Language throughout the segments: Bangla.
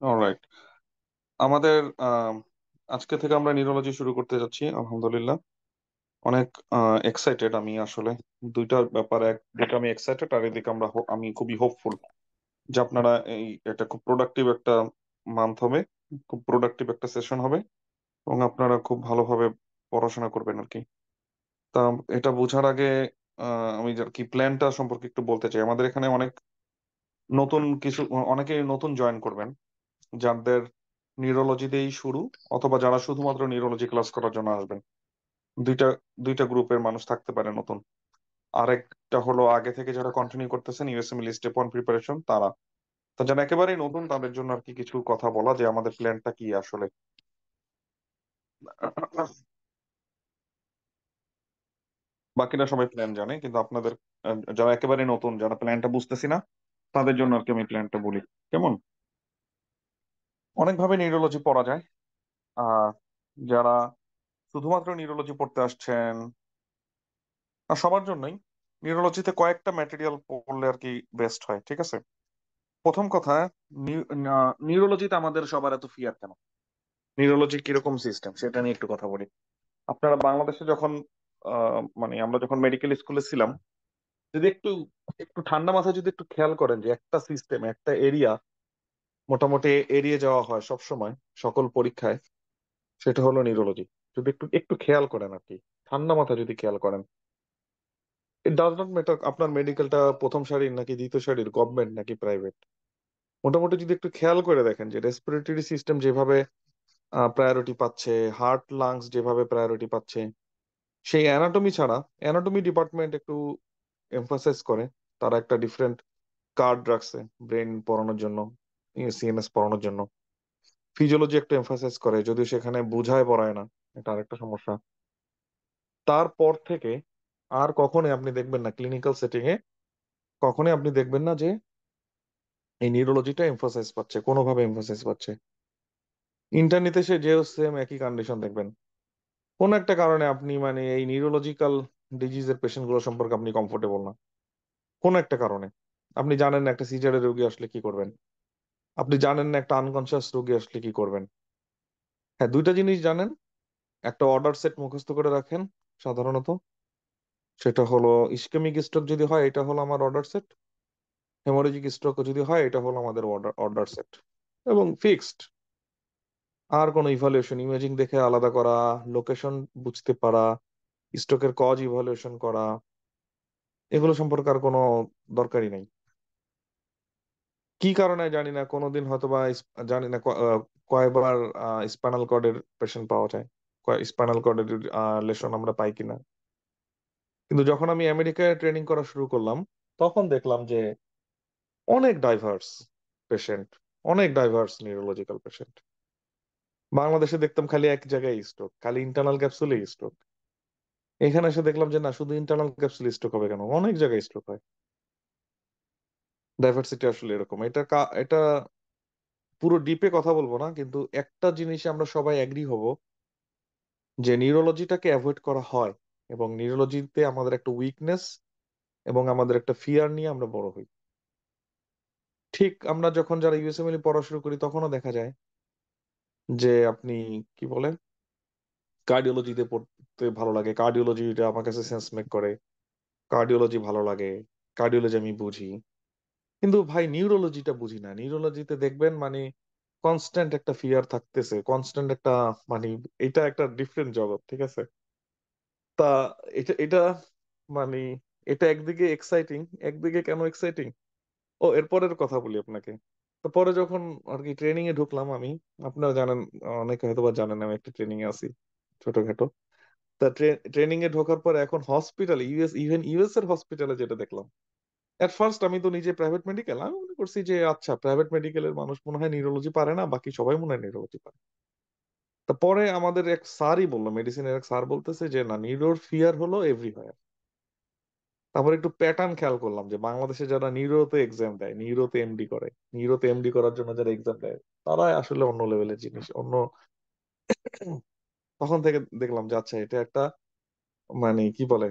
অলরাইট। আমাদের আজকে থেকে আমরা নিউরোলজি শুরু করতে যাচ্ছি, আলহামদুলিল্লাহ। অনেক এক্সাইটেড আমি আসলে। দুইটার ব্যাপারে, একদিকে আমি এক্সাইটেড আর এদিকে আমি খুবই হোপফুল যে আপনারা এটা খুব প্রোডাক্টিভ একটা মান্থ হবে, খুব প্রোডাক্টিভ একটা সেশন হবে, এবং আপনারা খুব ভালোভাবে পড়াশোনা করবেন আর কি। তা এটা বোঝার আগে আমি আর কি প্ল্যানটা সম্পর্কে একটু বলতে চাই। আমাদের এখানে অনেক নতুন কিছু, অনেকেই নতুন জয়েন করবেন, যাদের নিউরোলজিতেই শুরু, অথবা যারা শুধুমাত্র নিউরোলজি ক্লাস করার জন্য আসবেন। দুইটা দুইটা গ্রুপের মানুষ থাকতে পারে নতুন। আরেকটা হলো আগে থেকে যারা কন্টিনিউ করতেছেন ইউএসএমএল স্টেপ ওয়ান প্রিপারেশন, তারা। তা যারা একেবারেই নতুন তাদের জন্য আর কি কিছু কথা বলা যে আমাদের প্ল্যানটা কি আসলে। বাকিরা সবাই প্ল্যান জানে, কিন্তু আপনাদের যারা একেবারে নতুন, যারা প্ল্যানটা বুঝতেছি না, তাদের জন্য আর কি আমি প্ল্যানটা বলি। কেমন? অনেকভাবে নিউরোলজি পড়া যায়। আহ যারা শুধুমাত্র নিউরোলজি পড়তে আসছেন, না, সবার জন্যই নিউরোলজিতে কয়েকটা ম্যাটেরিয়াল পড়লে আর কি বেস্ট হয়, ঠিক আছে? প্রথম কথা, নিউরোলজিতে আমাদের সবার এত ফিয়ার কেন? নিউরোলজি কিরকম সিস্টেম সেটা নিয়ে একটু কথা বলি। আপনারা বাংলাদেশে যখন মানে আমরা যখন মেডিকেল স্কুলে ছিলাম, যদি একটু একটু ঠান্ডা মাথায় যদি একটু খেয়াল করেন যে একটা সিস্টেম, একটা এরিয়া মোটামুটি এড়িয়ে যাওয়া হয় সব সময় সকল পরীক্ষায়, সেটা হলো নিউরোলজি। যদি একটু একটু খেয়াল করেন আর কি, ঠান্ডা মাথায় যদি খেয়াল করেন, ইট ডাজ নট ম্যাটার আপনার মেডিকেলটা প্রথম সারির নাকি দ্বিতীয় সারির, গভর্নমেন্ট নাকি প্রাইভেট। মোটামুটি যদি একটু খেয়াল করে দেখেন যে রেসপিরেটরি সিস্টেম যেভাবে প্রায়োরিটি পাচ্ছে, হার্ট লাংস যেভাবে প্রায়োরিটি পাচ্ছে, সেই অ্যানাটমি ছাড়া, অ্যানাটমি ডিপার্টমেন্ট একটু এমফাসাইজ করে। তারা একটা ডিফারেন্ট কার্ড রাখছে ব্রেন পড়ানোর জন্য, সিএনএস পড়ানোর জন্য। ফিজিওলজি একটু এমফাসাইজ করে, যদিও সেখানে বুঝায় পড়ায় না, এটা আরেকটা সমস্যা। তারপর থেকে আর কখনোই আপনি দেখবেন না ক্লিনিক্যাল সেটিং এ, কখনোই আপনি দেখবেন না যে এই নিউরোলজিটা এমফাসাইজ পাচ্ছে, কোনোভাবে এমফাসাইজ পাচ্ছে। ইন্টারনেটে সে যেও সেম একই কন্ডিশন দেখবেন। কোন একটা কারণে আপনি মানে এই নিউরোলজিক্যাল ডিজিজের পেশেন্ট গুলো সম্পর্কে আপনি কমফোর্টেবল না, কোন একটা কারণে। আপনি জানেন না একটা সিজারের রোগী আসলে কি করবেন, আপনি জানেন না একটা আনকনসিয়াস রোগী আসলে কি করবেন। হ্যাঁ, দুইটা জিনিস জানেন। একটা অর্ডার সেট মুখস্থ করে রাখেন সাধারণত, সেটা হলো ইসকেমিক স্ট্রোক যদি হয় এটা হলো আমার অর্ডার সেট, হেমোরেজিক স্ট্রোক যদি হয় এটা হলো আমাদের অর্ডার অর্ডার সেট, এবং ফিক্সড। আর কোনো ইভালুয়েশন, ইমেজিং দেখে আলাদা করা, লোকেশন বুঝতে পারা, স্ট্রোকের কজ ইভালুয়েশন করা, এগুলো সম্পর্কে আর কোনো দরকারই নেই। কি কারণে জানি না, কোনোদিন হয়তো বা জানি না কয়বার স্পাইনাল কর্ডের পেশেন্ট পাওয়া যায়, স্পাইনাল কর্ডের লেশন আমরা পাই কিনা। কিন্তু যখন আমি আমেরিকায় ট্রেনিং করা শুরু করলাম, তখন দেখলাম যে অনেক ডাইভার্স পেশেন্ট, অনেক ডাইভার্স নিউরোলজিক্যাল পেশেন্ট। বাংলাদেশে দেখতাম খালি এক জায়গায় স্ট্রোক, খালি ইন্টারনাল ক্যাপসুলে স্ট্রোক। এখানে এসে দেখলাম যে না, শুধু ইন্টারনাল ক্যাপসুলে স্ট্রোক হবে কেন, অনেক জায়গায় স্ট্রোক হয়। ডাইভার্সিটি আসলে এরকম। এটা পুরো ডিপে কথা বলবো না, কিন্তু একটা জিনিসে আমরা সবাই এগ্রি হব, যে নিউরোলজিটাকে অ্যাভয়েড করা হয়, এবং নিউরোলজিতে আমাদের একটা উইকনেস এবং আমাদের একটা ফিয়ার নিয়ে আমরা বড় হই। ঠিক আমরা যখন যারা ইউএসএমএল পড়া শুরু করি তখনও দেখা যায় যে আপনি কি বলেন, কার্ডিওলজিতে পড়তে ভালো লাগে, কার্ডিওলজিটা আমার কাছে সেন্স মেক করে, কার্ডিওলজি ভালো লাগে, কার্ডিওলজি আমি বুঝি। কিন্তু ভাই নিউরোলজিটা বুঝি না। নিউরোলজিতে দেখবেন মানে কনস্ট্যান্ট একটা ফিয়ার থাকতেছে, কনস্ট্যান্ট একটা মানে, এটা একটা ডিফারেন্ট জগৎ, ঠিক আছে? তা এটা এটা মানে এটা একদিকে এক্সাইটিং, একদিকে কেন এক্সাইটিং, ও এরপরের কথা বলি আপনাকে। তো পরে যখন আর কি ট্রেনিং এ ঢুকলাম আমি, আপনারা জানেন, অনেকে হয়তো বা জানেন আমি একটা ট্রেনিং এ আছি ছোটখাটো। তা ট্রেনিং এ ঢোকার পর এখন হসপিটালে, ইভেন ইউএস এর হসপিটালে যেটা দেখলাম, এট ফার্স্ট আমি তো নিজে প্রাইভেট মেডিকেল, আমি মনে করছি যে আচ্ছা প্রাইভেট মেডিকেলের মানুষ মনে হয় নিউরোলজি পারে না, বাকি সবাই মনে হয় নিউরোলজি পারে। তা পরে আমাদের এক স্যারই বললো, মেডিসিনের এক স্যার বলতেছে যে না, নিউরোর ফিয়ার হলো এভরিহোয়ার। তারপর একটু প্যাটার্ন খেয়াল করলাম যে বাংলাদেশে যারা নিউরোতে এক্সাম দেয়, নিউরোতে এমডি করে, নিউরোতে এমডি করার জন্য যারা এক্সাম দেয়, তারা আসলে অন্য লেভেলের জিনিস, অন্য। তখন থেকে দেখলাম যে আচ্ছা, এটা একটা মানে কি বলে,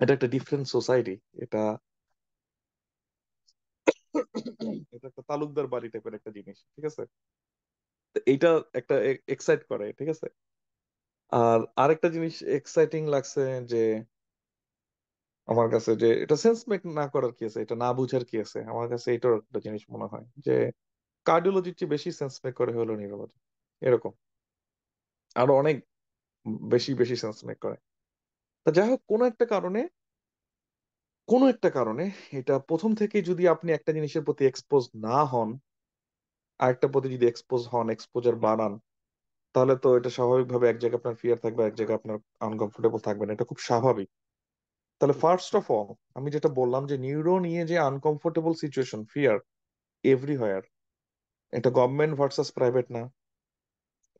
এটা একটা ডিফারেন্ট সোসাইটি। এটা এটা একটা তালুকদার বাড়ি টাইপের একটা জিনিস, ঠিক আছে? তো এইটা একটা এক্সাইট করে, ঠিক আছে? আর আরেকটা জিনিস এক্সাইটিং লাগছে যে আমার কাছে, যে এটা সেন্স মেক না করার কি আছে, এটা না বুঝার কি আছে, আমার কাছে এটার একটা জিনিস মনে হয় যে কার্ডিওলজির চেয়ে বেশি সেন্স মেক করে হলো নিউরোলজি, এরকম আরো অনেক বেশি বেশি সেন্স মেক করে। তা যাই হোক, কোনো একটা কারণে এটা প্রথম থেকে যদি আপনি একটা জিনিসের প্রতি এক্সপোজ না হন, আরেকটা প্রতি যদি এক্সপোজ হন, এক্সপোজার বাড়ান, তাহলে তো এটা স্বাভাবিকভাবে এক জায়গায় আপনার ফিয়ার থাকবে, এক জায়গায় আপনার আনকমফোর্টেবল থাকবেন, এটা খুব স্বাভাবিক। তাহলে ফার্স্ট অফ অল আমি যেটা বললাম যে নিউরো নিয়ে যে আনকমফোর্টেবল সিচুয়েশন, ফিয়ার এভরিহোয়ার, এটা গভর্নমেন্ট ভার্সাস প্রাইভেট না,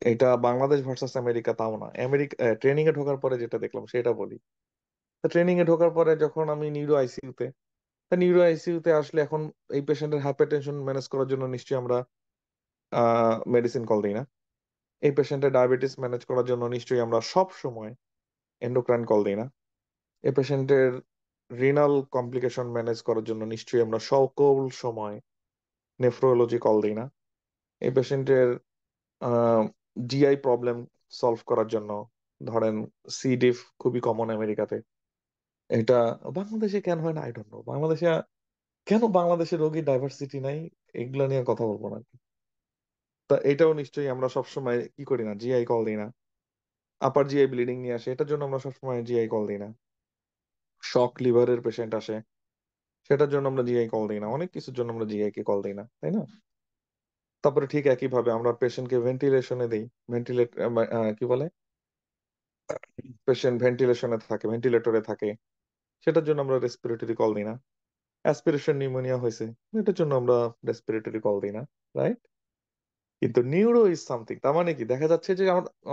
এটা বাংলাদেশ ভার্সাস আমেরিকা তাও না। আমেরিকা ট্রেনিং এ ঢোকার পরে যেটা দেখলাম সেটা বলি। ট্রেনিং এ ঢোকার পরে যখন আমি নিউরো আইসিইউতে, তা নিউরো আইসিইউতে আসলে এখন এই পেশেন্টের হাইপারটেনশন ম্যানেজ করার জন্য নিশ্চয়ই আমরা মেডিসিন কল দিই না। এই পেশেন্টের ডায়াবেটিস ম্যানেজ করার জন্য নিশ্চয়ই আমরা সব সময় এন্ডোক্রাইন কল দিই না। এই পেশেন্টের রিনাল কমপ্লিকেশন ম্যানেজ করার জন্য নিশ্চয়ই আমরা সকল সময় নেফ্রোলজি কল দিই না। এই পেশেন্টের জিআই প্রবলেম সলভ করার জন্য, ধরেন সি ডিফ খুবই কমন আমেরিকাতে, এটা বাংলাদেশে কেন হয় না আই ডোন্ট নো। বাংলাদেশে কেন বাংলাদেশে রোগী ডাইভার্সিটি নাই, এগুলা নিয়ে কথা বলবো না। তা এটাও নিশ্চয়ই আমরা সবসময় কি করি না, জিআই কল দিই না। আপার জিআই ব্লিডিং নিয়ে আসে, এটার জন্য আমরা সবসময় জিআই কল দিই না। শক লিভারের পেশেন্ট আসে, সেটার জন্য আমরা জিআই কল দিই না। অনেক কিছুর জন্য আমরা জিআই কে কল দিই না, তাই না? তারপরে ঠিক একই ভাবে আমরা পেশেন্টকে ভেন্টিলেশনে দিই, ভেন্টিলেট কি বলে, পেশেন্ট ভেন্টিলেশনে থাকে, ভেন্টিলেটরে থাকে, সেটার জন্য আমরা রেসপিরেটরি কল দিই না। অ্যাসপিরেশন নিউমোনিয়া হয়েছে, এটার জন্য আমরা রেসপিরেটরি কল দিই না, রাইট? কিন্তু নিউরো ইজ সামথিং, তার মানে কি দেখা যাচ্ছে যে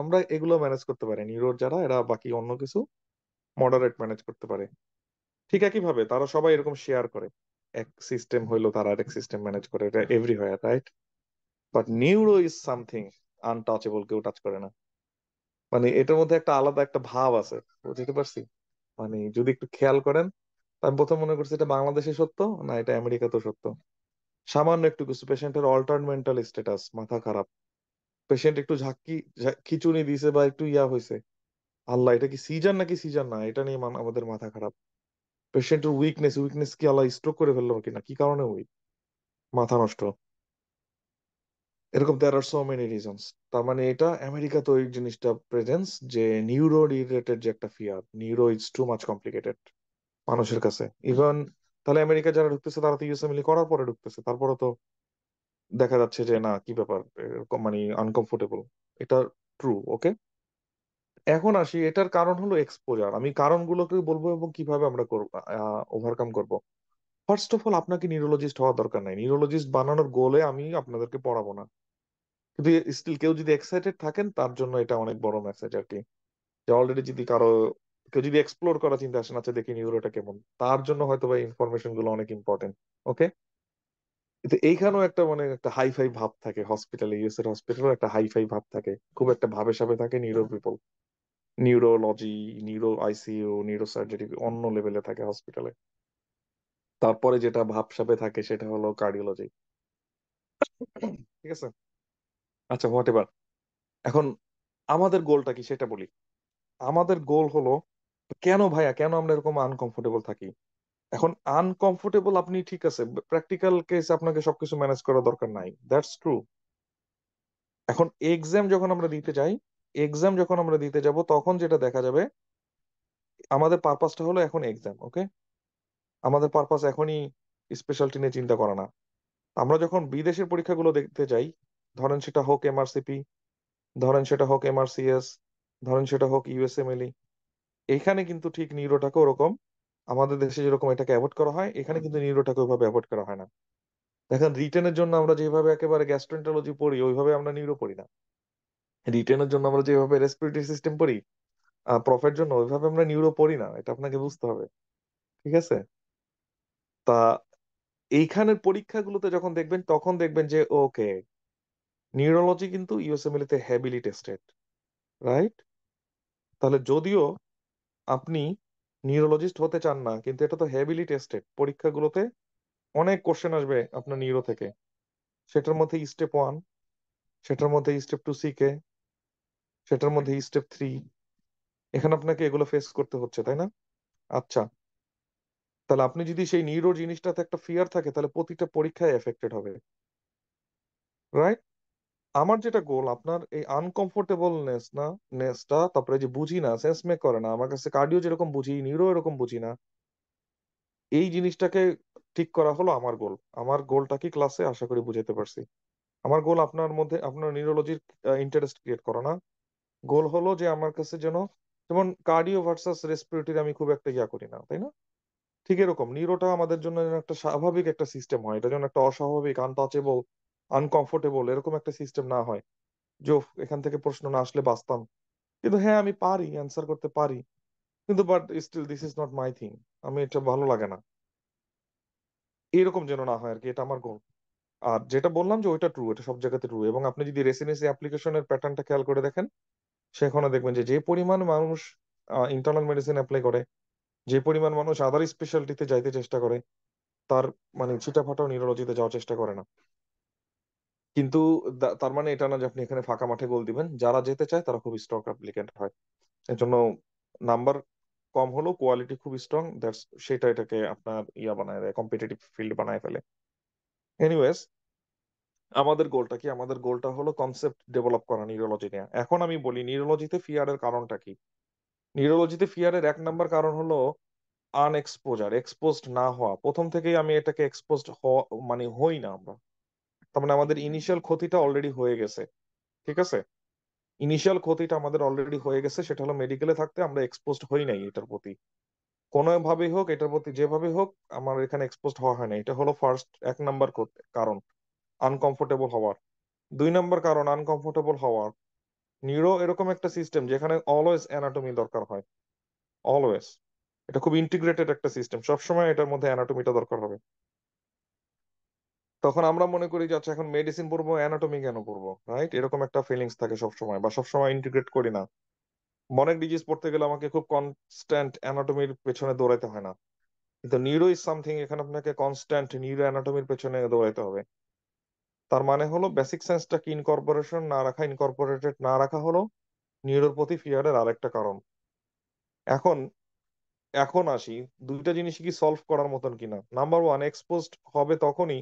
আমরা এগুলো ম্যানেজ করতে পারি, নিউরোর যারা এরা বাকি অন্য কিছু মডারেট ম্যানেজ করতে পারে। ঠিক একই ভাবে তারা সবাই এরকম শেয়ার করে, এক সিস্টেম হইলো তারা আরেক সিস্টেম ম্যানেজ করে, এটা everywhere, right? But neuro is something untouchable, কেউ টাচ করে না। মানে এটার মধ্যে একটা আলাদা একটা ভাব আছে, বুঝতে পারছি? মানে যদি একটু খেয়াল করেন, আমি প্রথম মনে করছি এটা বাংলাদেশে সত্য, না এটা আমেরিকাতেও সত্য। সামান্য একটু কিছু পেশেন্টের অল্টার্ড মেন্টাল স্ট্যাটাস, মাথা খারাপ, পেশেন্ট একটু খিচুনি দিছে বা একটু ইয়া হয়েছে, আল্লাহ এটা কি সিজার নাকি সিজার না, এটা নিয়ে আমাদের মাথা খারাপ। পেশেন্টের উইকনেস কি আল্লাহ স্ট্রোক করে ফেললো কিনা, কি কারণে উইক, মাথা নষ্ট, এরকম দেয়ার আর সো মেনি রিজনস। তার মানে এটা আমেরিকাতে ওই জিনিসটা প্রেজেন্স, যে নিউরো রিলেটেড যে একটা fear, neuro is too much complicated মানুষের কাছে। ইভেন তাহলে আমেরিকা যারা ঢুকতেছে তারা তো ইউএসএমএলই করার পরে ঢুকতেছে, তারপরে তো দেখা যাচ্ছে যে না, কি ব্যাপার, এরকম মানে আনকমফোর্টেবল। এটা ট্রু, ওকে। এখন আসি, এটার কারণ হলো এক্সপোজার। আমি কারণগুলোকে বলবো এবং কিভাবে আমরা ওভারকাম করব। ফার্স্ট অফ অল, আপনাকে নিউরোলজিস্ট হওয়ার দরকার নাই, নিউরোলজিস্ট বানানোর গোলে আমি আপনাদেরকে পড়াবো না। কিন্তু স্টিল কেউ যদি এক্সাইটেড থাকেন, তার জন্য এটা অনেক বড় মেসেজ আর কি। যে অলরেডি যদি কেউ যদি এক্সপ্লোর করার চিন্তা আসেন, আচ্ছা দেখি নিউরোটা কেমন, তার জন্য হয়তো বা ইনফরমেশন গুলো অনেক ইম্পর্টেন্ট, ওকে। কিন্তু এইখানেও একটা মানে একটা হাই ফাই ভাব থাকে, হসপিটালে, ইউএস এর হসপিটালেও একটা হাই ফাই ভাব থাকে, খুব একটা ভাবে সাবে থাকে neuro people. Neurology, neuro ICU, neuro surgery অন্য লেভেলে থাকে হসপিটালে। তারপরে যেটা ভাবসাবে থাকে সেটা হলো কার্ডিওলজি, ঠিক আছে? আচ্ছা হোয়াট এভার। এখন আমাদের গোলটা কি সেটা বলি। আমাদের গোল হলো, কেন ভাইয়া, কেন আমরা এরকম আনকমফোর্টেবল থাকি? এখন আনকমফোর্টেবল, আপনি ঠিক আছে, প্র্যাকটিক্যাল কেস আপনাকে সবকিছু ম্যানেজ করার দরকার নাই, দ্যাটস ট্রু। এখন এক্সাম যখন আমরা দিতে যাব, তখন যেটা দেখা যাবে, আমাদের পারপাসটা হলো এখন এক্সাম, ওকে। আমাদের পারপাস এখনই স্পেশালটি নিয়ে চিন্তা করা না। আমরা যখন বিদেশের পরীক্ষাগুলো দেখতে যাই, ধরেন সেটা হোক এমআরসিপি, ধরেন সেটা হোক এমআরসিএস, ধরেন সেটা হোক ইউএসএমএলই, এইখানে কিন্তু ঠিক নিউরোটাকে ওরকম, আমাদের দেশে যেরকম এটাকে অ্যাভয়েড করা হয়, এখানে কিন্তু নিউরোটাকে ওইভাবে অ্যাভয়েড করা হয় না। দেখেন, রিটেনের জন্য আমরা যেভাবে একেবারে গ্যাস্ট্রোএন্টারোলজি পড়ি, ওইভাবে আমরা নিউরো পড়ি না। রিটেনের জন্য আমরা যেভাবে রেসপিরেটরি সিস্টেম পড়ি, প্রফের জন্য ওইভাবে আমরা নিউরো পড়ি না, এটা আপনাকে বুঝতে হবে, ঠিক আছে? তা এইখানের পরীক্ষাগুলোতে যখন দেখবেন, তখন দেখবেন যে ওকে, নিউরোলজি কিন্তু ইউএসএমএল তে হেভিলি টেস্টেড, রাইট? তাহলে যদিও আপনি নিউরোলজিস্ট হতে চান না, কিন্তু এটা তো হেভিলি টেস্টেড, পরীক্ষাগুলোতে অনেক কোশ্চেন আসবে আপনার নিউরো থেকে। সেটার মধ্যে স্টেপ 1, সেটার মধ্যে স্টেপ 2 সিকে, সেটার মধ্যে স্টেপ 3। এখানে আপনাকে এগুলো ফেস করতে হচ্ছে, তাই না? আচ্ছা, তাহলে আপনি যদি সেই নিউরো জিনিসটাতে একটা ফিয়ার থাকে, তাহলে প্রতিটা পরীক্ষায় এফেক্টেড হবে, রাইট? আমার যেটা গোল, আপনার এই আনকমফোর্টেবলনেস না, নেসটা, তারপরে যে বুঝি না, সেন্স মেক করে না, আমার কাছে কার্ডিও যেরকম বুঝি, নিউরো এরকম বুঝি না, এই জিনিসটাকে ঠিক করা হলো আমার গোল। আমার গোলটা কি ক্লাসে আশা করি বুঝাতে পারছি। আমার গোল আপনার মধ্যে আপনার নিউরোলজির ইন্টারেস্ট ক্রিয়েট করা না। গোল হলো যে আমার কাছে যেন, যেমন কার্ডিও ভার্সাস রেসপিরেটরি আমি খুব একটা ইয়া করি না, তাই না? ঠিক এরকম নিউরোটা আমাদের জন্য যেন একটা স্বাভাবিক একটা সিস্টেম হয়, এটা যেন একটা অস্বাভাবিক, আনটাচেবল, আনকমফোর্টেবল এরকম একটা সিস্টেম না হয়। যে উফ, এখান থেকে প্রশ্ন না আসলে বাঁচতাম, কিন্তু হ্যাঁ আমি পারি, অ্যান্সার করতে পারি, কিন্তু but still this is not my thing, আমি এটা ভালো লাগে না, এরকম যেন না হয় আর কি, এটা আমার গোল। আর যেটা বললাম যে ওইটা ট্রু, এটা সব জায়গাতে ট্রু। এবং আপনি যদি রেসিডেন্সি অ্যাপ্লিকেশনের প্যাটার্নটা খেয়াল করে দেখেন, সেখানে দেখবেন যে যে পরিমাণ মানুষ ইন্টারনাল মেডিসিন অ্যাপ্লাই করে, যে পরিমাণ মানুষ আদার স্পেশালিটিতে যাইতে চেষ্টা করে, তার মানে ছিটাফাটাও নিউরোলজিতে যাওয়ার চেষ্টা করে না। কিন্তু তার মানে এটা না যে আপনি এখানে ফাঁকা মাঠে গোল দিবেন। যারা যেতে চায় তারা খুব স্ট্রং অ্যাপ্লিকেন্ট হয়। এর জন্য নাম্বার কম হলেও কোয়ালিটি খুব স্ট্রং, দ্যাটস, সেটা এটাকে আপনার ইয়া বানায় দেয়, কম্পিটিটিভ ফিল্ড বানায় ফেলে। এনিওয়েজ, আমাদের গোলটা কি? আমাদের গোলটা হলো কনসেপ্ট ডেভেলপ করা নিউরোলজি নিয়ে। এখন আমি বলি নিউরোলজিতে ফিয়ারের কারণটা কি। নিউরোলজিতে ফিয়ারের এক নাম্বার কারণ হলো আনএক্সপোজার, এক্সপোজড না হওয়া। প্রথম থেকেই আমি এটাকে এক্সপোজড হওয়া মানে হই না আমরা, তার মানে আমাদের ইনিশিয়াল ক্ষতিটা অলরেডি হয়ে গেছে, ঠিক আছে? ইনিশিয়াল ক্ষতিটা আমাদের অলরেডি হয়ে গেছে, সেটা হলো মেডিকেলে থাকতে আমরা এক্সপোজড হই নাই এটার প্রতি, কোনো ভাবেই হোক, এটার প্রতি যেভাবে হোক আমার এখানে এক্সপোজড হওয়া হয় না। এটা হলো ফার্স্ট, এক নাম্বার কারণ আনকমফোর্টেবল হওয়ার। দুই নাম্বার কারণ আনকমফোর্টেবল হওয়ার, নিউরো এরকম একটা সিস্টেম যেখানে অলওয়েজ অ্যানাটমি দরকার হয়, অলওয়েজ। এটা খুব ইন্টিগ্রেটেড একটা সিস্টেম, সবসময় এটার মধ্যে অ্যানাটমিটা দরকার হবে। তখন আমরা মনে করি যে আচ্ছা এখন মেডিসিন পড়বো, অ্যানাটমি কেন পড়বো, রাইট? এরকম একটা ফিলিংস থাকে সবসময়, বা সবসময় ইন্টিগ্রেট করি না। মনের ডিজিজ পড়তে গেলে আমাকে খুব কনস্ট্যান্ট অ্যানাটমির পেছনে দৌড়াইতে হয় না, কিন্তু নিউরো ইজ সামথিং, এখানে আপনাকে কনস্ট্যান্ট নিউরো অ্যানাটমির পেছনে দৌড়াইতে হবে। তার মানে হলো বেসিক সায়েন্সটাকে ইনকর্পোরেশন না রাখা, ইনকর্পোরেটেড না রাখা হলো নিউরোর প্রতি ফিয়ারের আরেকটা কারণ। এখন এখন আসি, দুইটা জিনিস কি সলভ করার মতন কিনা। নাম্বার ওয়ান, এক্সপোজড হবে তখনই,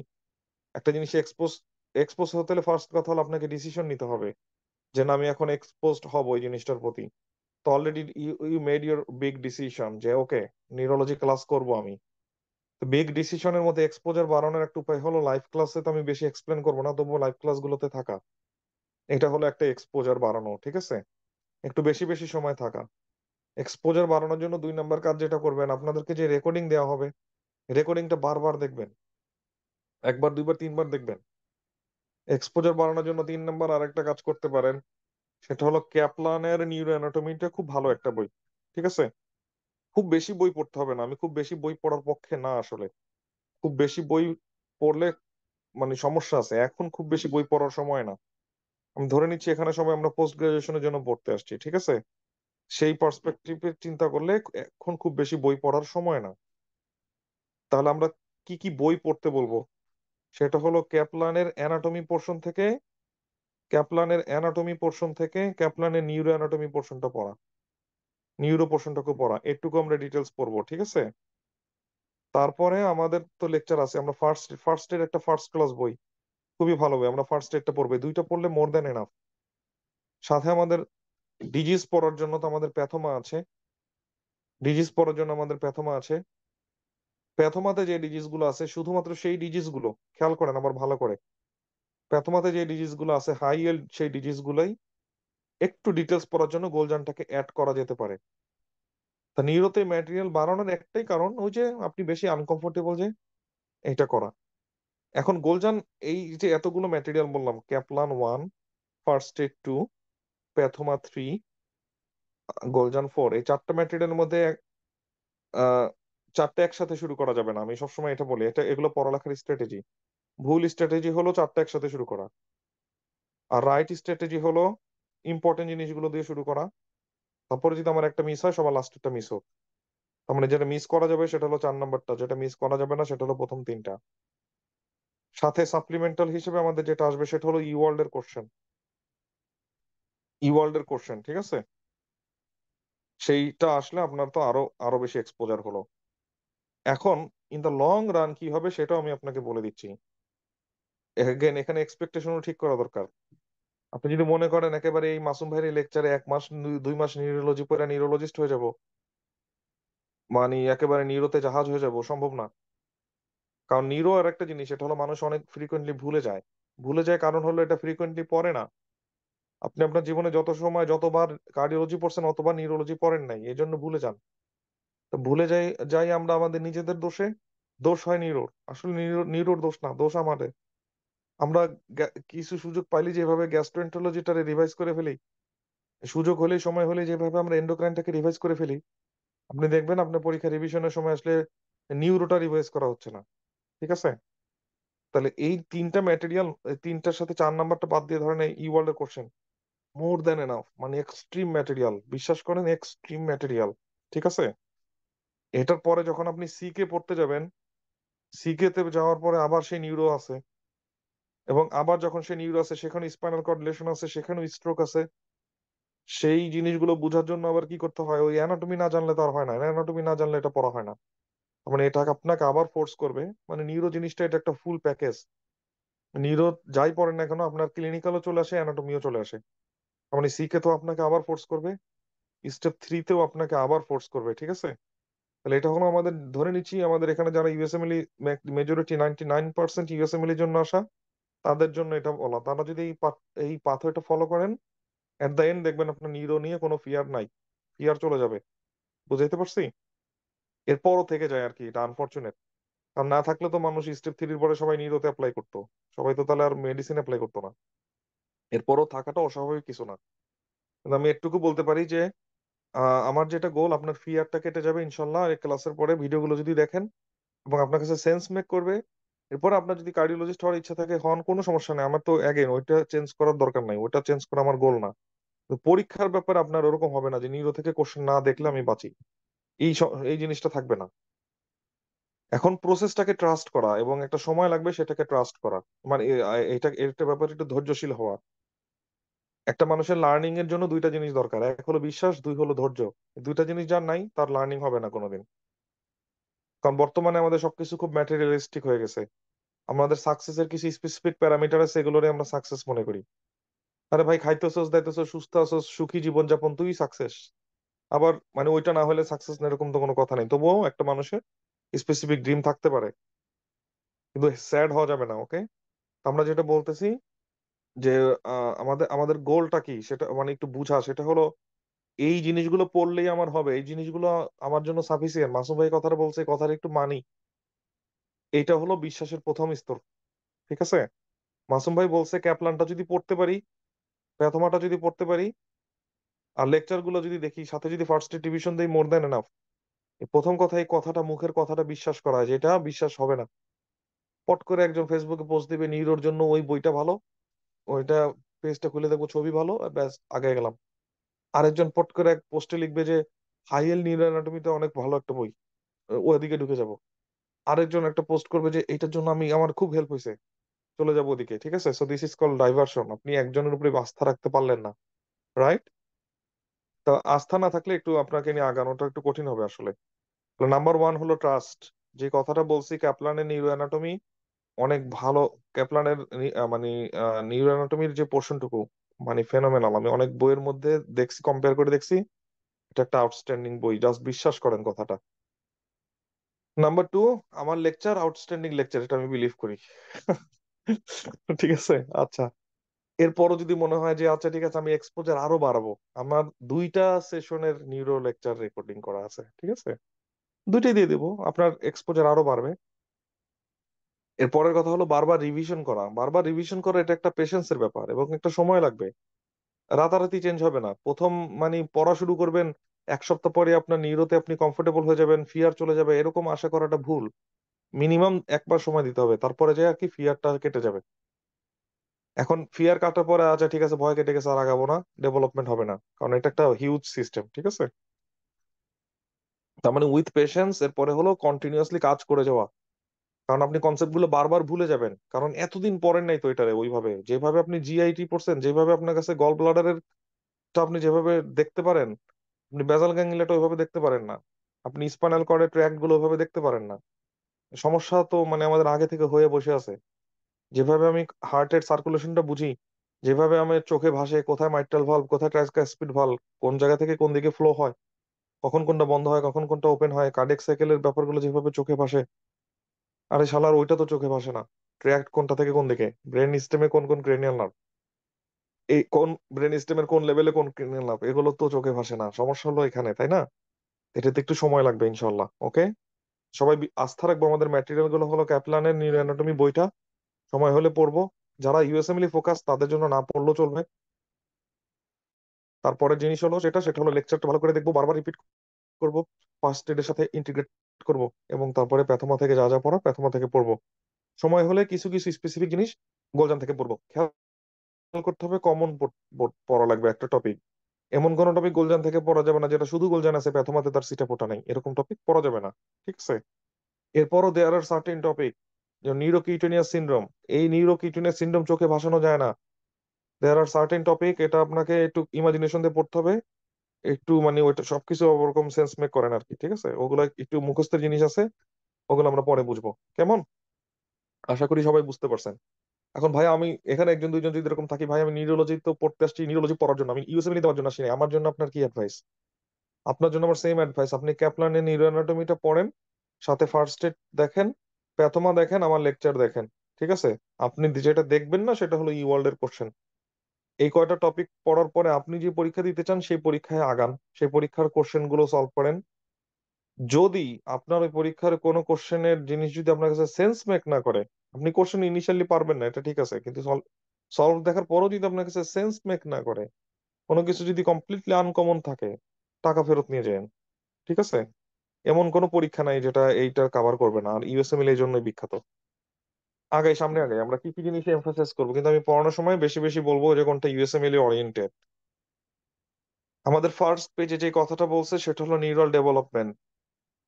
একটা জিনিস এক্সপোজ এক্সপোজ হতে হলে ফার্স্ট কথা হলো আপনাকে ডিসিশন নিতে হবে যে না আমি এখন এক্সপোজড হব ওই জিনিসটার প্রতি। তো already you you made your big decision যে ওকে, নিউরোলজি ক্লাস করব আমি। তো বিগ ডিসিশনের মধ্যে এক্সপোজার বাড়ানোর একটা উপায় হলো লাইভ ক্লাসে তো আমি বেশি এক্সপ্লেন করবো না, তবুও লাইভ ক্লাসগুলোতে থাকা, এটা হলো একটা এক্সপোজার বাড়ানো, ঠিক আছে? একটু বেশি বেশি সময় থাকা। এক্সপোজার বাড়ানোর জন্য দুই নাম্বার কাজ যেটা করবেন, আপনাদেরকে যে রেকর্ডিং দেওয়া হবে, রেকর্ডিংটা বারবার দেখবেন, একবার দুইবার তিনবার দেখবেন। এক্সপোজার বাড়ানোর জন্য তিন নাম্বার আরেকটা কাজ করতে পারেন, সেটা হলো ক্যাপলানের নিউরো অ্যানাটমিটা খুব ভালো একটা বই, ঠিক আছে? খুব বেশি বই পড়তে হবে না, আমি খুব বেশি বই পড়ার পক্ষে না আসলে। খুব বেশি বই পড়লে মানে সমস্যা আছে, এখন খুব বেশি বই পড়ার সময় না। আমি ধরে নিচ্ছি এখানে সবাই আমরা পোস্ট গ্রাজুয়েশনের জন্য পড়তে আসছি, ঠিক আছে? সেই পার্সপেক্টিভে চিন্তা করলে এখন খুব বেশি বই পড়ার সময় না। তাহলে আমরা কি কি বই পড়তে বলবো, সেটা হলো ক্যাপলানের ক্যাপলানের নিউরো অ্যানাটমি পোর্শনটা পড়া, নিউরো পোর্শনটাকে পড়া, একটু আমরা ডিটেলস পড়বো, ঠিক আছে? তারপরে আমাদের তো লেকচার আছে, আমরা ফার্স্ট এর একটা ফার্স্ট ক্লাস বই, খুবই ভালো বই, আমরা ফার্স্ট এডটা পড়বে, দুইটা পড়লে মোর দ্যান এনাফ। সাথে আমাদের ডিজিজ পড়ার জন্য তো আমাদের প্যাথোমা আছে, ডিজিজ পড়ার জন্য আমাদের প্যাথোমা আছে। প্যাথোমাতে যে ডিজিজ গুলো আছে শুধুমাত্র সেই ডিজিজ গুলো খেয়াল করেন আবার ভালো করে, প্যাথোমাতে যে ডিজিজ গুলো আছে হাই এল্ড সেই ডিজিজ গুলাই একটু ডিটেলস পড়ার জন্য গোলজানটাকে অ্যাড করা যেতে পারে। তা নিউরোতে ম্যাটেরিয়াল বাড়ানোর একটাই কারণ ওই যে আপনি বেশি আনকমফোর্টেবল যে এটা করা। এখন গোলজান, এই যে এতগুলো ম্যাটেরিয়াল বললাম, ক্যাপলান 1, ফার্স্ট এড 2, প্যাথোমা 3, গোলজান 4, এই চারটা ম্যাটেরিয়ালের মধ্যে আহ চারটে একসাথে শুরু করা যাবে না। আমি সবসময় এটা বলি, এটা এগুলো পড়ালেখার স্ট্র্যাটেজি। ভুল স্ট্র্যাটেজি হলো চারটে একসাথে শুরু করা, আর রাইট স্ট্র্যাটেজি হলো ইম্পর্টেন্ট জিনিসগুলো দিয়ে শুরু করা, তারপরে যদি আমার একটা মিস হয় সবার লাস্টেরটা মিস হোক। তার মানে যেটা মিস করা যাবে সেটা হলো 4 নাম্বারটা, যেটা মিস করা যাবে না সেটা হলো প্রথম তিনটা। সাথে সাপ্লিমেন্টাল হিসেবে আমাদের যেটা আসবে সেটা হলো ই ওয়ার্ল্ড এর কোশ্চেন। ই ওয়ার্ল্ড এর কোশ্চেন, ঠিক আছে? সেইটা আসলে আপনার তো আরো আরো বেশি এক্সপোজার হলো। এখন ইন দ্য লং রান কি হবে সেটাও আমি আপনাকে বলে দিচ্ছি। এগেন এখানে এক্সপেকটেশনও ঠিক করা দরকার। আপনি যদি মনে করেন একেবারে এই মাসুম ভাইয়ের লেকচারে 1 মাস 2 মাস নিউরোলজি পড়ে নিউরোলজিস্ট হয়ে যাব, মানে একেবারে নিউরোতে জাহাজ হয়ে যাব, সম্ভব না। কারণ নিউরো আর একটা জিনিস, এটা হলো মানুষ অনেক ফ্রিকোয়েন্টলি ভুলে যায়। ভুলে যায় কারণ হলো এটা ফ্রিকোয়েন্টলি পড়ে না। আপনি আপনার জীবনে যত সময় যতবার কার্ডিওলজি পড়ছেন অতবার নিউরোলজি পড়েন নাই, এই জন্য ভুলে যান। তো ভুলে যাই যাই আমরা আমাদের নিজেদের দোষে। দোষ হয় নিউরোর, আসলে নিউরোর দোষ না, দোষ আমাদের। আমরা কিছু সুযোগ পাইলে যেভাবে গ্যাস্ট্রোএন্টারোলজিটারে রিভাইজ করে ফেলি, সুযোগ হলেই সময় হলে যেভাবে আমরা এন্ডোক্রাইনটাকে রিভাইজ করে ফেলি, আপনি দেখবেন আপনার পরীক্ষা রিভিশনের সময় আসলে নিউরোটা রিভাইজ করা হচ্ছে না। ঠিক আছে? তাহলে এই তিনটা ম্যাটেরিয়াল, তিনটার সাথে 4 নাম্বারটা বাদ দিয়ে ধরেন ই ওয়ার্ল্ড এর কোশ্চেন, মোর দ্যান এনাফ, মানে এক্সট্রিম ম্যাটেরিয়াল, বিশ্বাস করেন এক্সট্রিম ম্যাটেরিয়াল। ঠিক আছে? এটার পরে যখন আপনি সি কে পড়তে যাবেন, সি কে তে যাওয়ার পরে আবার সেই নিউরো আছে, এবং আবার যখন সেই নিউরো আছে সেখানে স্পাইনাল কর্ড লেশন আছে, সেখানেও স্ট্রোক আছে। সেই জিনিসগুলো বোঝার জন্য আবার কি করতে হয়, ওই অ্যানাটমি না জানলে তো আর হয় না, অ্যানাটমি না জানলে এটা পড়া হয় না। মানে এটা আপনাকে আবার ফোর্স করবে, মানে নিউরো জিনিসটা এটা একটা ফুল প্যাকেজ। নিউরো যাই পড়েন না কেন আপনার ক্লিনিক্যালও চলে আসে, অ্যানাটমিও চলে আসে। মানে সি কে তো আপনাকে আবার ফোর্স করবে, স্টেপ 3 তেও আপনাকে আবার ফোর্স করবে। ঠিক আছে? তাহলে এটা হলো আমাদের, ধরে নিচ্ছি আমাদের এখানে যারা ইউএসএমএলই, মেজরিটি 99% ইউএসএমএল জন্য আসা, তাদের জন্য এটা বলা। তারা যদি এই পাথওয়েটা ফলো করেন, এট দ্য এন্ড দেখবেন আপনার নিউরো নিয়ে কোনো ফিয়ার নাই, ফিয়ার চলে যাবে। বুঝাইতে পারছি? এরপরও থেকে যায় আর কি, এটা আনফরচুনেট। কারণ না থাকলে তো মানুষ স্টেপ 3 পরে সবাই নিউরোতে অ্যাপ্লাই করতো, সবাই তো তাহলে আর মেডিসিন অ্যাপ্লাই করতো না। এরপরও থাকাটা অস্বাভাবিক কিছু না। কিন্তু আমি এটুকু বলতে পারি যে আমার যেটা গোল, আপনার ফিয়ারটা কেটে যাবে ইনশাল্লাহ এই ক্লাসের পরে ভিডিওগুলো যদি দেখেন, এবং আপনার কাছে সেন্স মেক করবে। এরপর আপনার যদি কার্ডিওলজিস্ট হওয়ার ইচ্ছা থাকে হন, কোনো সমস্যা নেই, আমার তো অ্যাগেন ওইটা চেঞ্জ করার দরকার নাই, ওইটা চেঞ্জ করা আমার গোল না। তো পরীক্ষার ব্যাপারে আপনার ওরকম হবে না যে নিউরো থেকে কোশ্চেন না দেখলে আমি বাঁচি, এই জিনিসটা থাকবে না। এখন প্রসেসটাকে ট্রাস্ট করা, এবং একটা সময় লাগবে সেটাকে ট্রাস্ট করা, মানে এটা এটা ব্যাপারে একটু ধৈর্যশীল হওয়া। একটা মানুষের লার্নিং এর জন্য দুইটা জিনিস দরকার, এক হলো বিশ্বাস, দুই হলো ধৈর্য। এই দুইটা জিনিস যার নাই তার লার্নিং হবে না কোনোদিন। কারণ বর্তমানে আমাদের সবকিছু খুব ম্যাটেরিয়ালিস্টিক হয়ে গেছে। আমাদের সাকসেসের কিছু স্পেসিফিক প্যারামিটার আছে, এগুলোরে আমরা সাকসেস মনে করি। আরে ভাই, খাইতেছস দাইতেছস সুস্থ আছস সুখী জীবনযাপন, তুই সাকসেস। আবার মানে ওইটা না হলে সাকসেস না, এরকম তো কোনো কথা নেই। তবুও একটা মানুষের স্পেসিফিক ড্রিম থাকতে পারে, কিন্তু স্যাড হওয়া যাবে না। ওকে? আমরা যেটা বলতেছি যে আমাদের আমাদের গোলটা কি সেটা মানে একটু বুঝা, সেটা হলো এই জিনিসগুলো পড়লেই আমার হবে, এই জিনিসগুলো আমার জন্য সাফিসিয়েন্ট। মাসুম ভাই কথাটা বলছে, কথাটা একটু মানি। এইটা হলো বিশ্বাসের প্রথম স্তর। ঠিক আছে? মাসুম ভাই বলছে ক্যাপলানটা যদি পড়তে পারি, প্যাথমাটা যদি পড়তে পারি, আর লেকচার গুলো যদি দেখি, সাথে যদি ফার্স্ট ডিভিশন দেই, মোর দ্যান এনাফ। প্রথম কথা, এই কথাটা মুখের কথাটা বিশ্বাস করা হয়, যেটা বিশ্বাস হবে না। পট করে একজন ফেসবুকে পোস্ট দিবে নিউরোর জন্য ওই বইটা ভালো, ওইটা পেজটা খুলে দেখবো ছবি ভালো, আর ব্যাস আগে গেলাম। আরেকজন পট করে এক পোস্টে লিখবে যে হাইয়েল নিউরো অ্যানাটমিতে অনেক ভালো একটা বই, ওদিকে ঢুকে যাব। আরেকজন একটা পোস্ট করবে যে এইটার জন্য আমার খুব হেল্প হয়েছে, চলে যাবো ওদিকে। ঠিক আছে? So this is call diversion. আপনি একজনের উপরে আস্থা রাখতে পারলেন না, রাইট? তা আস্থা না থাকলে একটু আপনাকে নিয়ে আগানোটা একটু কঠিন হবে আসলে। নাম্বার ওয়ান হলো ট্রাস্ট। যে কথাটা বলছি, ক্যাপলানের নিউরো অ্যানাটমি অনেক ভালো। ক্যাপলানের মানে নিউরো অ্যানাটমির যে পোর্শনটুকু, মানে ফেনোমেনাল। আমি অনেক বইয়ের মধ্যে দেখছি, কম্পেয়ার করে দেখছি, এটা একটা আউটস্ট্যান্ডিং বই, জাস্ট বিশ্বাস করেন কথাটা। নাম্বার টু, আমার লেকচার আউটস্ট্যান্ডিং লেকচার, এটা আমি বিলিভ করি। ঠিক আছে? আচ্ছা, এরপরও যদি মনে হয় যে আচ্ছা ঠিক আছে আমি এক্সপোজার আরো বাড়াবো, আমার 2টা সেশনের নিউরো লেকচার রেকর্ডিং করা আছে। ঠিক আছে? দুইটাই দিয়ে দেবো, আপনার এক্সপোজার আরো বাড়বে। এর পরের কথা হলো বারবার রিভিশন করা। বারবার রিভিশন করা এটা একটা পেশেন্সের ব্যাপার, এবং একটা সময় লাগবে। রাতারাতি চেঞ্জ হবে না। প্রথম মানে পড়া শুরু করবেন, 1 সপ্তাহ পরে আপনার নিউরোতে আপনি কমফোর্টেবল হয়ে যাবেন, ফিয়ার চলে যাবে, এরকম আশা করাটা ভুল। মিনিমাম 1 বার সময় দিতে হবে, তারপরে যে আর কি ফিয়ারটা কেটে যাবে। এখন ফিয়ার কাটার পরে আচ্ছা ঠিক আছে ভয় কেটে গেছে আর আগাবো না, ডেভেলপমেন্ট হবে না, কারণ এটা একটা হিউজ সিস্টেম। ঠিক আছে? তার মানে উইথ পেশেন্স, এরপরে হলো কন্টিনিউয়াসলি কাজ করে যাওয়া। কারণ আপনি কনসেপ্ট গুলো বারবার ভুলে যাবেন, কারণ এতদিন পড়েন নাই তো এটারে ওইভাবে। যেভাবে আপনি জিআইটি পড়ছেন, যেভাবে আপনার কাছে গল ব্লাডারের আপনি যেভাবে দেখতে পারেন, আপনি বেজাল গ্যাংলিয়াটা ওইভাবে দেখতে পারেন না, আপনি স্পাইনাল কর্ডের ট্র্যাক্ট গুলো ওইভাবে দেখতে পারেন না। সমস্যা তো মানে আমাদের আগে থেকে হয়ে বসে আছে। যেভাবে আমি হার্টের সার্কুলেশনটা বুঝি, যেভাবে আমি চোখে ভাসে কোথায় মাইট্রাল ভালভ, কোথায় ট্রাইস্কাসপিড ভালভ, কোন জায়গা থেকে কোন দিকে ফ্লো হয়, কখন কোনটা বন্ধ হয়, কখন কোনটা ওপেন হয়, কার্ডিয়াক সাইকেলের ব্যাপারগুলো যেভাবে চোখে ভাসে, আরে শালার ওইটা তো চোখে ভাসে না। ট্র্যাক্ট কোনটা থেকে কোন দিকে, ব্রেন স্টেমে কোন কোন ক্রেনিয়াল নার্ভ, এই কোন ব্রেন স্টেমের কোন লেভেলে কোন ক্রেনিয়াল নার্ভ, এগুলো তো চোখে ভাসে না। সমস্যা হলো এখানে, তাই না? এটাতে একটু সময় লাগবে ইনশাল্লাহ। ওকে, সবাই আস্থা রাখবো আমাদের ম্যাটেরিয়াল গুলো হলো ক্যাপলানের নিউরো অ্যানাটমি বইটা, সময় হলে পড়বো। যারা ইউএসএমএলি ফোকাস তাদের জন্য না পড়লেও চলবে। তারপরের জিনিস হলো সেটা সেটা হলো লেকচারটা ভালো করে দেখবো, বারবার রিপিট করব, ফার্স্ট এডের সাথে ইন্টিগ্রেট করব, এবং তারপরে প্যাথোমা থেকে যা যা পড়া প্যাথোমা থেকে পড়বো। সময় হলে কিছু কিছু স্পেসিফিক জিনিস গোলজান থেকে পড়বো। খেয়াল করতে হবে কমন পড়া লাগবে একটা টপিক। এমন কোন টপিক গোলজান থেকে পড়া যাবে না যেটা শুধু গোলজান আছে প্যাথোমাতে তার সিটা ফোটা নাই, এরকম টপিক পড়া যাবে না। ঠিক আছে? এরপরও দেয়ার আর সার্টেন টপিক, যে নিউরোকিউটেনিয়াস সিনড্রোম, এই নিউরোকিউটেনিয়াস সিনড্রোম চোখে ভাসানো যায় না। দেয়ার আর সার্টেন টপিক, এটা আপনাকে একটু ইমাজিনেশন দিয়ে পড়তে হবে, একটু মানে ওইটা সবকিছু ওরকম সেন্স মেক করেন আর কি। ঠিক আছে? ওগুলা একটু মুখস্থের জিনিস আছে, ওগুলো আমরা পরে বুঝবো। কেমন? আশা করি সবাই বুঝতে পারছেন। এখন ভাই আমি এখানে একজন দুইজন যদি এরকম থাকি, ভাই আমি নিউরোলজি তো পড়তে আসছি নিউরোলজি পড়ার জন্য, আমি ইউএসএমএল দেওয়ার জন্য আসিনি। আমার জন্য আপনার কি অ্যাডভাইস? আপনার জন্য আমার সেম অ্যাডভাইস, আপনি ক্যাপলানের নিউরো অ্যানাটমিটা পড়েন, সাথে ফার্স্ট এড দেখেন, প্যাথোমা দেখেন, আমার লেকচার দেখেন। ঠিক আছে? আপনি যেটা দেখবেন না সেটা হলো ই ওয়ার্ল্ড এর কোশ্চেন। এই কয়টা টপিক পড়ার পরে আপনি যে পরীক্ষা দিতে চান সেই পরীক্ষায় আগান, সেই পরীক্ষার কোশ্চেন গুলো সলভ করেন। যদি আপনার ওই পরীক্ষার কোনো কোশ্চেনের জিনিস যদি আপনার কাছে সেন্স মেক না করে, আপনি কোশ্চেন ইনিশিয়ালি পারবেন না, এটা ঠিক আছে, কিন্তু সলভ দেখার পরও যদি আপনার কাছে সেন্স মেক না করে, কোনো কিছু যদি কমপ্লিটলি আনকমন থাকে, টাকা ফেরত নিয়ে যান। ঠিক আছে? এমন কোনো পরীক্ষা নাই যেটা এইটা কভার করবে না, আর ইউএসএমএল এই জন্যই বিখ্যাত। আগে সামনে আগে আমরা কি কি জিনিস এমফাসাইজ করবো, কিন্তু আমি পড়ানোর সময় বেশি বেশি বলবো যে কোনটা ইউএসএমএল ওরিয়েন্টেড। আমাদের ফার্স্ট পেজে যে কথাটা বলছে সেটা হলো নিউরাল ডেভেলপমেন্ট।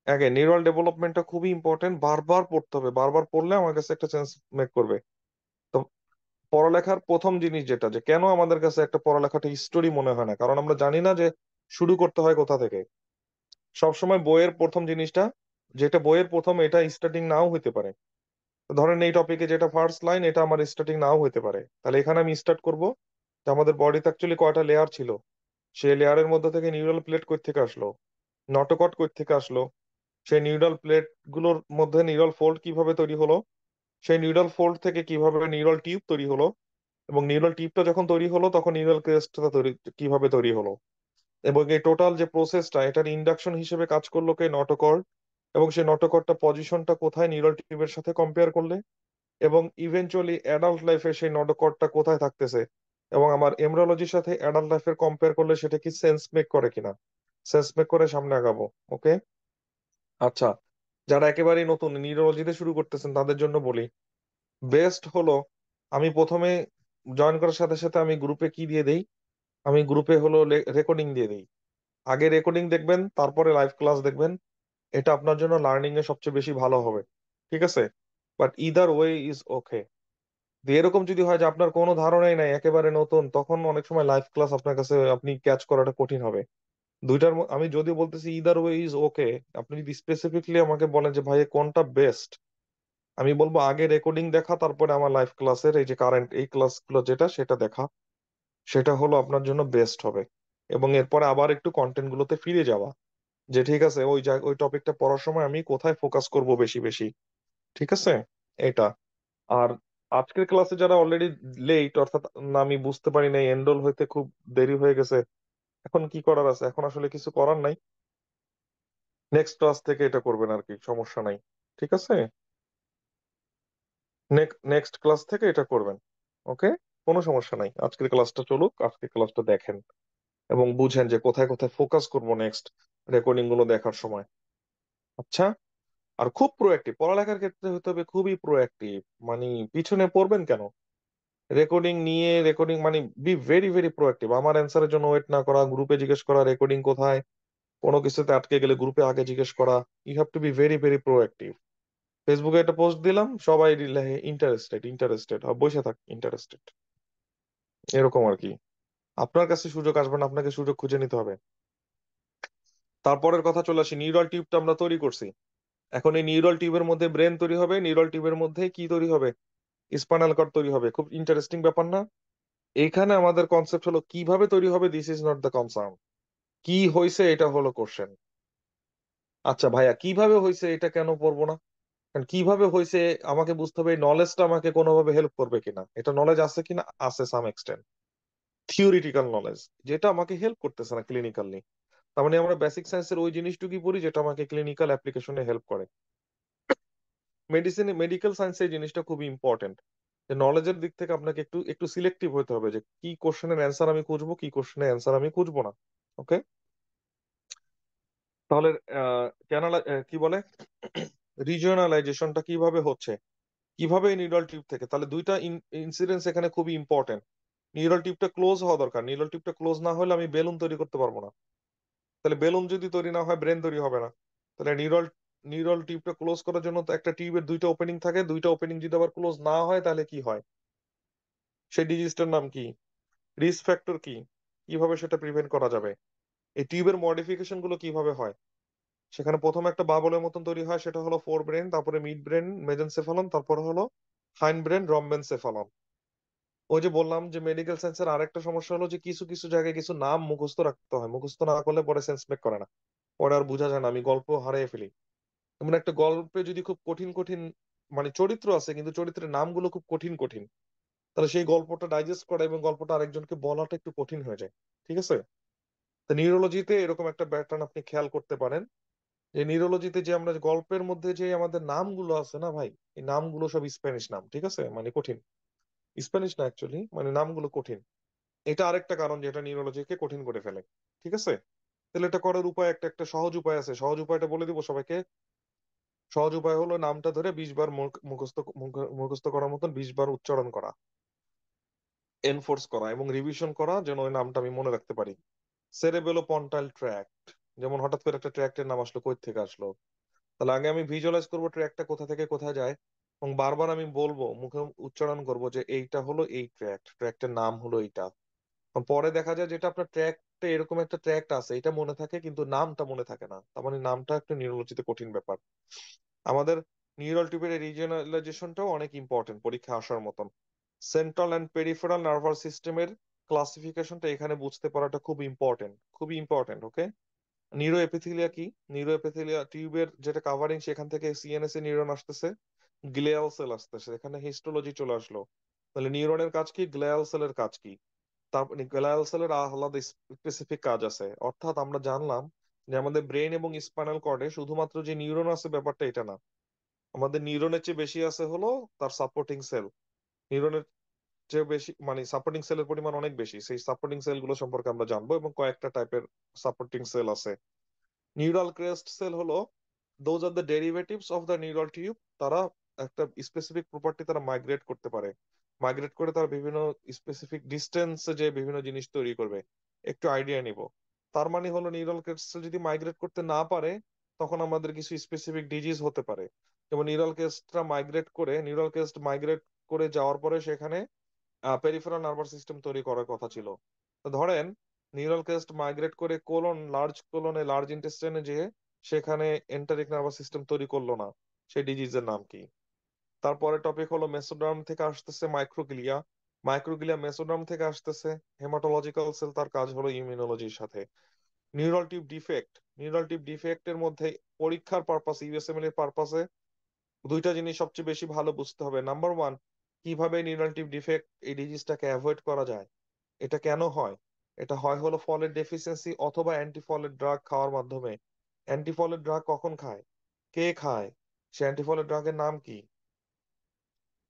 আগে নিউরাল ডেভেলপমেন্টটা খুবই ইম্পর্টেন্ট, বারবার পড়তে হবে, বারবার পড়লে আমার কাছে একটা সেন্স মেক করবে। তো পড়ালেখার প্রথম জিনিস যেটা, যে কেন আমাদের কাছে একটা পড়ালেখাটা হিস্টোরি মনে হয় না, কারণ আমরা জানি না যে শুরু করতে হয় কোথা থেকে। সবসময় বইয়ের প্রথম জিনিসটা, যেটা বইয়ের প্রথম, এটা স্টার্টিং নাও হইতে পারে। ধরেন এই টপিকে যেটা ফার্স্ট লাইন, এটা আমার স্টার্টিং নাও হইতে পারে। তাহলে এখানে আমি স্টার্ট করব যে আমাদের বডিতে অ্যাকচুয়ালি কয়টা লেয়ার ছিল, সেই লেয়ারের মধ্যে থেকে নিউরাল প্লেট কই থেকে আসলো, নটোকট কই থেকে আসলো, সেই নিউরাল প্লেট গুলোর মধ্যে নিউরাল ফোল্ড কিভাবে তৈরি হলো, সেই নিউরাল ফোল্ড থেকে কিভাবে নিউরাল টিউব তৈরি হলো, এবং নিউরাল টিউবটা যখন তৈরি হলো তখন নিউরাল ক্রেস্টটা তৈরি কিভাবে তৈরি হলো, এবং এই টোটাল যে প্রসেসটা, এটার ইন্ডাকশন হিসেবে কাজ করলো কে, নটোকর্ড। এবং সেই নটোকর্ডটা পজিশনটা কোথায় নিউরাল টিউবের সাথে কম্পেয়ার করলে, এবং ইভেনচুয়ালি অ্যাডাল্ট লাইফে সেই নটোকর্ডটা কোথায় থাকতেছে, এবং আমার এমব্রিওলজির সাথে অ্যাডাল্ট লাইফের কম্পেয়ার করলে সেটা কি সেন্স মেক করে কিনা। সেন্স মেক করে সামনে আগাবো। ওকে? আচ্ছা, যারা একেবারেই নতুন নিউরোলজিতে শুরু করতেছেন তাদের জন্য বলি, বেস্ট হলো আমি প্রথমে জয়েন করার সাথে সাথে আমি গ্রুপে কি দিয়ে দেই, আমি গ্রুপে হলো রেকর্ডিং দিয়ে দিই। আগে রেকর্ডিং দেখবেন, তারপরে লাইভ ক্লাস দেখবেন, এটা আপনার জন্য লার্নিং এ সবচেয়ে বেশি ভালো হবে। ঠিক আছে? But either way is okay. এরকম যদি হয় যে আপনার কোনো ধারণাই নাই, একেবারে নতুন, তখন অনেক সময় লাইভ ক্লাস আপনার কাছে আপনি ক্যাচ করাটা কঠিন হবে। আমি যদি বলতেছি ইদার ওয়ে ইজ ওকে, আপনি যদি স্পেসিফিকলি আমাকে বলেন যে ভাই কোনটা বেস্ট, আমি বলবো আগে রেকর্ডিং দেখা, তারপরে আমার লাইভ ক্লাসের এই যে কারেন্ট এই ক্লাসগুলো যেটা সেটা দেখা, সেটা হলো আপনার জন্য বেস্ট হবে। এবং এরপরে আবার একটু কন্টেন্ট গুলোতে ফিরে যাওয়া, যে ঠিক আছে ওই টপিকটা পড়ার সময় আমি কোথায় ফোকাস করব বেশি বেশি। ঠিক আছে? এটা। আর আজকের ক্লাসে যারা অলরেডি লেট, অর্থাৎ না আমি বুঝতে পারি নাই, এনরোল হইতে খুব দেরি হয়ে গেছে, এখন কি করার আছে, এখন আসলে কিছু করার নাই। নেক্সট ক্লাস থেকে এটা করবেন আর কি, সমস্যা নাই। ঠিক আছে? নেক্সট ক্লাস থেকে এটা করবেন। ওকে, কোনো সমস্যা নাই, আজকের ক্লাসটা চলুক, আজকের ক্লাসটা দেখেন এবং বুঝেন যে কোথায় কোথায় ফোকাস করব নেক্সট রেকর্ডিং গুলো দেখার সময়। আচ্ছা? আর খুব প্রোঅ্যাক্টিভ পড়ালেখার ক্ষেত্রে হতে হবে, খুবই প্রোঅ্যাক্টিভ। মানে পিছনে পড়বেন কেন, রেকর্ডিং নিয়ে রেকর্ডিং মানে বি ভেরি ভেরি প্রোঅ্যাক্টিভ। আমার অ্যান্সারের জন্য ওয়েট না করা, গ্রুপে জিজ্ঞেস করা রেকর্ডিং কোথায়, কোনো কিছুতে আটকে গেলে গ্রুপে আগে জিজ্ঞেস করা। You have to be very very proactive. ফেসবুকে একটা পোস্ট দিলাম, সবাই ইন্টারেস্টেড ইন্টারেস্টেড, বসে থাক ইন্টারেস্টেড, এরকম আর কি। আপনার কাছে সুযোগ আসবে না, আপনাকে সুযোগ খুঁজে নিতে হবে। তারপরের কথা চলে আসি, নিউরাল টিউবটা আমরা তৈরি করছি। এখন এই নিউরাল টিউবের মধ্যে ব্রেন তৈরি হবে, নিউরাল টিউবের মধ্যে কি তৈরি হবে, স্পাইনাল কর্ড তৈরি হবে। খুব ইন্টারেস্টিং ব্যাপার না? এইখানে আমাদের কনসেপ্ট হলো কিভাবে তৈরি হবে, this is not the concern. কি হয়েছে এটা হলো কোশ্চেন। আচ্ছা ভাইয়া, কিভাবে হয়েছে এটা কেন পড়বো না? কারণ কিভাবে হয়েছে আমাকে বুঝতে হবে, নলেজটা আমাকে কোনোভাবে হেল্প করবে কিনা। এটা নলেজ আছে কিনা, আছে সাম এক্সটেন্ট, থিওরিটিক্যাল নলেজ, যেটা আমাকে হেল্প করতেছে না ক্লিনিক্যালি। তার মানে আমরা বেসিক সায়েন্সের ওই জিনিসটুকুই পড়ি যেটা আমাকে ক্লিনিক্যাল অ্যাপ্লিকেশনে হেল্প করে। মেডিসিনে, মেডিকেল সায়েন্সে এই জিনিসটা খুবই ইম্পর্টেন্ট, যে নলেজের দিক থেকে আপনাকে একটু একটু সিলেক্টিভ হতে হবে, যে কি কোশ্চেনের অ্যান্সার আমি খুঁজবো, কি কোশ্চেনের অ্যান্সার আমি খুঁজবো না। ওকে? তাহলে কি বলে, রিজিওনালাইজেশনটা কিভাবে হচ্ছে, কিভাবে নিউরাল টিউব থেকে, তাহলে দুইটা ইনসিডেন্স এখানে খুবই ইম্পর্টেন্ট। নিউরাল টিউবটা ক্লোজ হওয়া দরকার, নিউরাল টিউবটা ক্লোজ না হলে আমি বেলুন তৈরি করতে পারবো না। তাহলে বেলুন যদি তৈরি না হয়, ব্রেন তৈরি হবে না। তাহলে নিউরাল নিউরাল টিউবটা ক্লোজ করার জন্য তো একটা টিউবের দুইটা ওপেনিং থাকে, দুইটা ওপেনিং যদি আবার ক্লোজ না হয় তাহলে কি হয়, সেই ডিজিজটার নাম কি, রিস্ক ফ্যাক্টর কি, কিভাবে সেটা প্রিভেন্ট করা যাবে, এই টিউবের মডিফিকেশন গুলো কিভাবে হয়। সেখানে প্রথম একটা বাবলের মতন তৈরি হয়, সেটা হলো ফোর ব্রেন, তারপরে মিড ব্রেন মেজেনসেফালন, তারপরে হলো হাইন্ড ব্রেন রম্বেনসেফালন। ওই যে বললাম যে মেডিকেল সায়েন্সের আরেকটা সমস্যা হলো যে কিছু কিছু জায়গায় কিছু নাম মুখস্থ রাখতে হয়, মুখস্থ না করলে পরে সেন্স মেক করে না, পরে আর বোঝা যায় না, আমি গল্প হারিয়ে ফেলি। এমন একটা গল্পে যদি খুব কঠিন কঠিন মানে চরিত্র আছে, কিন্তু চরিত্রের নামগুলো খুব কঠিন কঠিন, তাহলে সেই গল্পটা ডাইজেস্ট করা এবং গল্পটা আরেকজনকে বলাটা একটু কঠিন হয়ে যায়। ঠিক আছে? তো নিউরোলজিতে এরকম একটা প্যাটার্ন আপনি খেয়াল করতে পারেন, যে নিউরোলজিতে যে আমরা গল্পের মধ্যে যে আমাদের নামগুলো আছে না ভাই, এই নামগুলো সব স্প্যানিশ নাম, ঠিক আছে, মানে কঠিন। স্প্যানিশ না অ্যাকচুয়ালি, মানে নামগুলো কঠিন। এটা আরেকটা কারণ যেটা নিউরোলজিকে কঠিন করে ফেলে। ঠিক আছে? তাহলে এটা করার উপায়, একটা একটা সহজ উপায় আছে, সহজ উপায়টা বলে দিব সবাইকে। সহজ উপায় হলো নামটা ধরে 20 বার মুখস্থ করার মতন 20 বার উচ্চারণ করা, এনফোর্স করা এবং রিভিশন করা, যেন ওই নামটা আমি মনে রাখতে পারি। সেরেবেলো পন্টাইল ট্র্যাক্ট, যেমন হঠাৎ করে একটা ট্র্যাক্টের নাম আসলো, কই থেকে আসলো, তাহলে আগে আমি ভিজুয়ালাইজ করবো ট্র্যাকটা কোথা থেকে কোথায় যায়, এবং বারবার আমি বলবো, মুখে উচ্চারণ করব যে এইটা হলো এই ট্র্যাক্ট, ট্র্যাক্টের নাম হলো এইটা। পরে দেখা যায় যেটা আপনার ট্র্যাক্টে এরকম একটা ট্র্যাক্ট আছে, এটা মনে থাকে কিন্তু নামটা মনে থাকে না, তার মানে নামটা একটা নিউরোলজিতে কঠিন ব্যাপার। আমাদের নিউরাল টিউবের রিজিওনালাইজেশনটাও অনেক ইম্পর্টেন্ট, পরীক্ষা আসার মতন। সেন্ট্রাল অ্যান্ড পেরিফেরাল নার্ভাস সিস্টেমের ক্লাসিফিকেশনটা এখানে বুঝতে পারাটা খুব ইম্পর্টেন্ট, খুবই ইম্পর্টেন্ট। ওকে? নিউরো এপিথেলিয়া কি, নিউরো এপিথেলিয়া টিউবের যেটা কাভারিং, সেখান থেকে সিএনএস এ নিউরন আসতেছে, গ্লিয়াল সেল আসতেছে, এখানে হিস্টোলজি চলে আসলো। তাহলে নিউরনের কাজ কি, গ্লিয়াল সেলের কাজ কি, তারপর গ্লিয়াল সেলের আলাদা স্পেসিফিক কাজ আছে। অর্থাৎ আমরা জানলাম যে আমাদের ব্রেন এবং স্পাইনাল কর্ডে শুধুমাত্র যে নিউরন আছে ব্যাপারটা এটা না, আমাদের নিউরনের চেয়ে বেশি আছে হলো তার সাপোর্টিং সেল। নিউরনের চেয়ে বেশি মানে সাপোর্টিং সেলের পরিমাণ অনেক বেশি, সেই সাপোর্টিং সেল গুলো সম্পর্কে আমরা জানবো, এবং কয়েকটা টাইপের সাপোর্টিং সেল আছে। নিউরাল ক্রেস্ট সেল হলো, those are the derivatives of the neural tube. তারা একটা স্পেসিফিক প্রপার্টি তারা মাইগ্রেট করতে পারে, মাইগ্রেট করে তারা বিভিন্ন স্পেসিফিক ডিস্টেন্সে যে বিভিন্ন জিনিস তৈরি করবে। একটু আইডিয়া নিব, তার মানে হলো নিউরাল ক্রেস্ট সেল যদি মাইগ্রেট করতে না পারে, তখন আমাদের কিছু স্পেসিফিক ডিজিজ হতে পারে। যেমন নিউরাল ক্রেস্ট মাইগ্রেট করে যাওয়ার পরে সেখানে পেরিফেরাল নার্ভাস সিস্টেম তৈরি করার কথা ছিল। তো ধরেন নিউরাল ক্রেস্ট মাইগ্রেট করে লার্জ ইন্টেস্টাইনে যেয়ে সেখানে এন্টারিক নার্ভাস সিস্টেম তৈরি করলো না, সেই ডিজিজের নাম কি? তারপরে টপিক হলো মেসোডার্ম থেকে আসতেছে মাইক্রোগ্লিয়া, মাইক্রোগ্লিয়া মেসোডার্ম থেকে আসতেছে। হেমাটোলজিক্যাল সেল, তার কাজ হলো ইমিউনোলজির সাথে। নিউরাল টিউব ডিফেক্টের মধ্যে পরীক্ষার পারপাস, ইউএসএমএল এর পারপাসে দুইটা জিনিস সবচেয়ে বেশি ভালো বুঝতে হবে। নাম্বার ওয়ান, কিভাবে নিউরাল টিউব ডিফেক্ট এই ডিজিজটাকে অ্যাভয়েড করা যায়, এটা কেন হয়। এটা হয় হলো ফলেট ডেফিসিয়েন্সি অথবা অ্যান্টিফলেট ড্রাগ খাওয়ার মাধ্যমে। অ্যান্টিফলেট ড্রাগ কখন খায়, কে খায়, সে অ্যান্টিফলেট ড্রাগের নাম কি।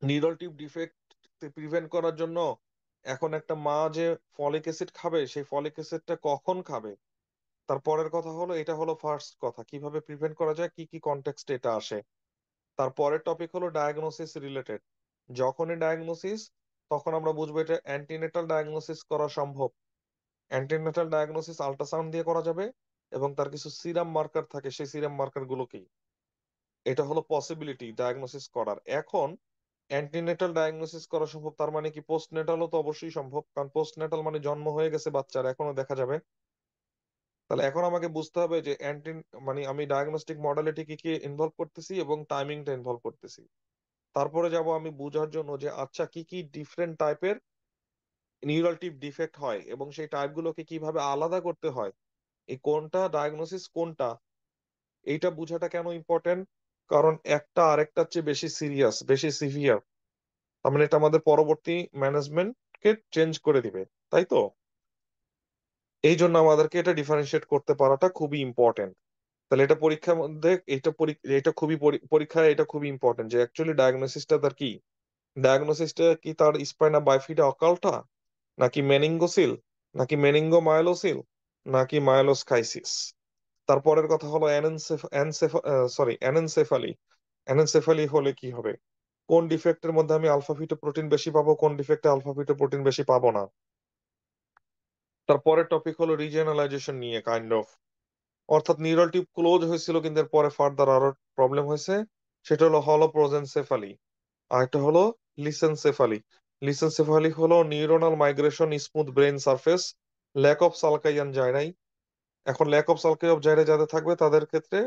নিউরাল টিউব ডিফেক্ট প্রিভেন্ট করার জন্য এখন একটা মা যে ফলিক অ্যাসিড খাবে, সেই ফলিক অ্যাসিডটা কখন খাবে। তারপরের কথা হলো, এটা হলো ফার্স্ট কথা, কিভাবে প্রিভেন্ট করা যায়, কি কি কনটেক্সটে এটা আসে। তারপরের টপিক হলো ডায়াগনোসিস রিলেটেড। যখনই ডায়াগনোসিস, তখন আমরা বুঝবো এটা অ্যান্টিনেটাল ডায়াগনোসিস করা সম্ভব। অ্যান্টিনেটাল ডায়াগনোসিস আল্ট্রাসাউন্ড দিয়ে করা যাবে, এবং তার কিছু সিরাম মার্কার থাকে, সেই সিরাম মার্কার গুলো কি। এটা হলো পসিবিলিটি ডায়াগনোসিস করার। এখন অ্যান্টিনেটাল ডায়াগনোসিস করা সম্ভব, তার মানে কি পোস্টনেটালও তো অবশ্যই সম্ভব, কারণ পোস্টনেটাল মানে জন্ম হয়ে গেছে বাচ্চার, এখনো দেখা যাবে। তাহলে এখন আমাকে বুঝতে হবে যে মানে আমি ডায়াগনস্টিক মডালিটি কি কি ইনভলভ করতেছি এবং টাইমিংটা ইনভলভ করতেছি। তারপরে যাব আমি বোঝার জন্য যে আচ্ছা কি কি ডিফারেন্ট টাইপের নিউরাল টিপ ডিফেক্ট হয় এবং সেই টাইপগুলোকে কিভাবে আলাদা করতে হয়, এই কোনটা ডায়াগনোসিস কোনটা, এইটা বোঝাটা কেন ইম্পর্টেন্ট। কারণ একটা আরেকটার চেয়ে বেশি সিরিয়াস, বেশি সিভিয়ার, তার মানে এটা আমাদের পরবর্তী ম্যানেজমেন্টকে চেঞ্জ করে দিবে, তাই তো? এই জন্য আমাদেরকে এটা ডিফারেন্সিয়েট করতে পারাটা খুবই ইম্পর্টেন্ট। তাহলে এটা পরীক্ষার মধ্যে এটা খুবই পরীক্ষায় এটা খুবই ইম্পর্টেন্ট যে অ্যাকচুয়ালি ডায়াগনোসিসটা তার কি, ডায়াগনোসিসটা কি তার স্পাইনা বাইফিডা অকাল্টা, নাকি মেনিঙ্গোসিল, নাকি মেনিঙ্গোমায়োলোসিল, নাকি মায়োলোস্কাইসিস। তারপরের কথা হলো অ্যানেনসেফালি। অ্যানেনসেফালি হলে কি হবে, কোন ডিফেক্টের মধ্যে আমি আলফা ফিটোপ্রোটিন বেশি পাবো, কোন ডিফেক্টে আলফা ফিটোপ্রোটিন বেশি পাবো না। তারপরের টপিক হলো রিজনালাইজেশন নিয়ে কাইন্ড অফ, অর্থাৎ নিউরাল টিউব ক্লোজ হয়েছিল কিন্তু এর পরে ফার্দার আরো প্রবলেম হয়েছে, সেটা হলো হলোপ্রোজেনসেফালি। আর একটা হলো লিসেনসেফালি। লিসেনসেফালি হলো neuronal migration smooth brain surface, lack of sulci and gyri. এখন lack of sulci of gyri যাদের থাকবে তাদের ক্ষেত্রে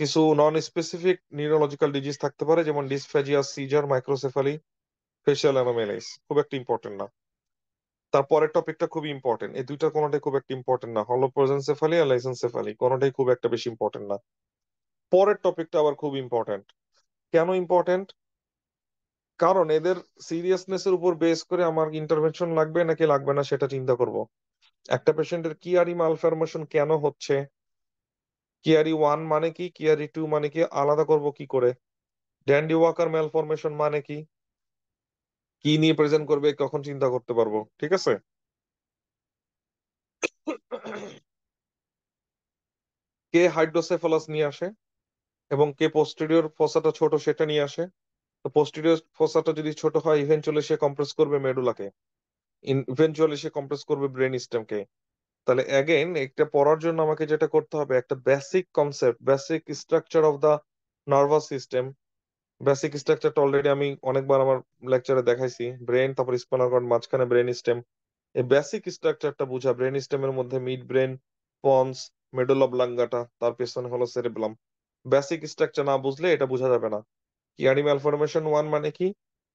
কিছু নন স্পেসিফিক নিউরোলজিক্যাল ডিজিজ থাকতে পারে, যেমন ডিসফেজিয়া, সিজার, মাইক্রোসেফালি, ফেশিয়াল অ্যানোমেলিস, খুব একটা ইম্পর্টেন্ট না। তারপরের টপিকটা খুবই ইম্পর্টেন্ট, এই দুইটা কোনোটাই খুব একটা ইম্পর্টেন্ট না, হলোপ্রোজেনসেফালি আর লাইসেনসেফালি, কোনোটাই খুব একটা বেশি ইম্পর্টেন্ট না। পরের টপিকটা আবার খুব ইম্পর্টেন্ট। কেন ইম্পর্টেন্ট? কারণ এদের সিরিয়াসনেস এর উপর বেস করে আমার ইন্টারভেনশন লাগবে নাকি লাগবে না সেটা চিন্তা করব। একটা পেশেন্টের কিয়ারি মালফরমেশন কেন হচ্ছে, কিয়ারি ওয়ান মানে কি, কিয়ারি টু মানে কি, আলাদা করব কি করে, ড্যান্ডি ওয়াকার ম্যালফরমেশন মানে কি, কি নিয়ে প্রেজেন্ট করবে কখন চিন্তা করতে পারবো, ঠিক আছে? কে হাইড্রোসেফালাস নিয়ে আসে এবং কে পোস্টেরিয়র ফসাটা ছোট সেটা নিয়ে আসে। তো পোস্টেরিয়র ফসাটা যদি ছোট হয় ইভেনচুয়ালি সে কম্প্রেস করবে মেডুলাকে, ইভেনচুয়ালি সে কম্প্রেস করবে ব্রেন স্টেমকে। তাহলে অ্যাগেন একটা পড়ার জন্য আমাকে যেটা করতে হবে, একটা basic concept, basic structure of the nervous system. Basic স্ট্রাকচারটা অলরেডি আমি অনেকবার আমার লেকচারে দেখাইছি, ব্রেন, তারপর স্পাইনাল কর্ড, মাঝখানে ব্রেন স্টেম। এই বেসিক স্ট্রাকচারটা বুঝা, ব্রেন স্টেমের মধ্যে midbrain, pons, medulla oblongata, তার পেছনে হলো সেরেব্রাম। বেসিক স্ট্রাকচার না বুঝলে এটা বোঝা যাবে না। কিয়ারি ম্যালফরমেশন ওয়ান মানে কি,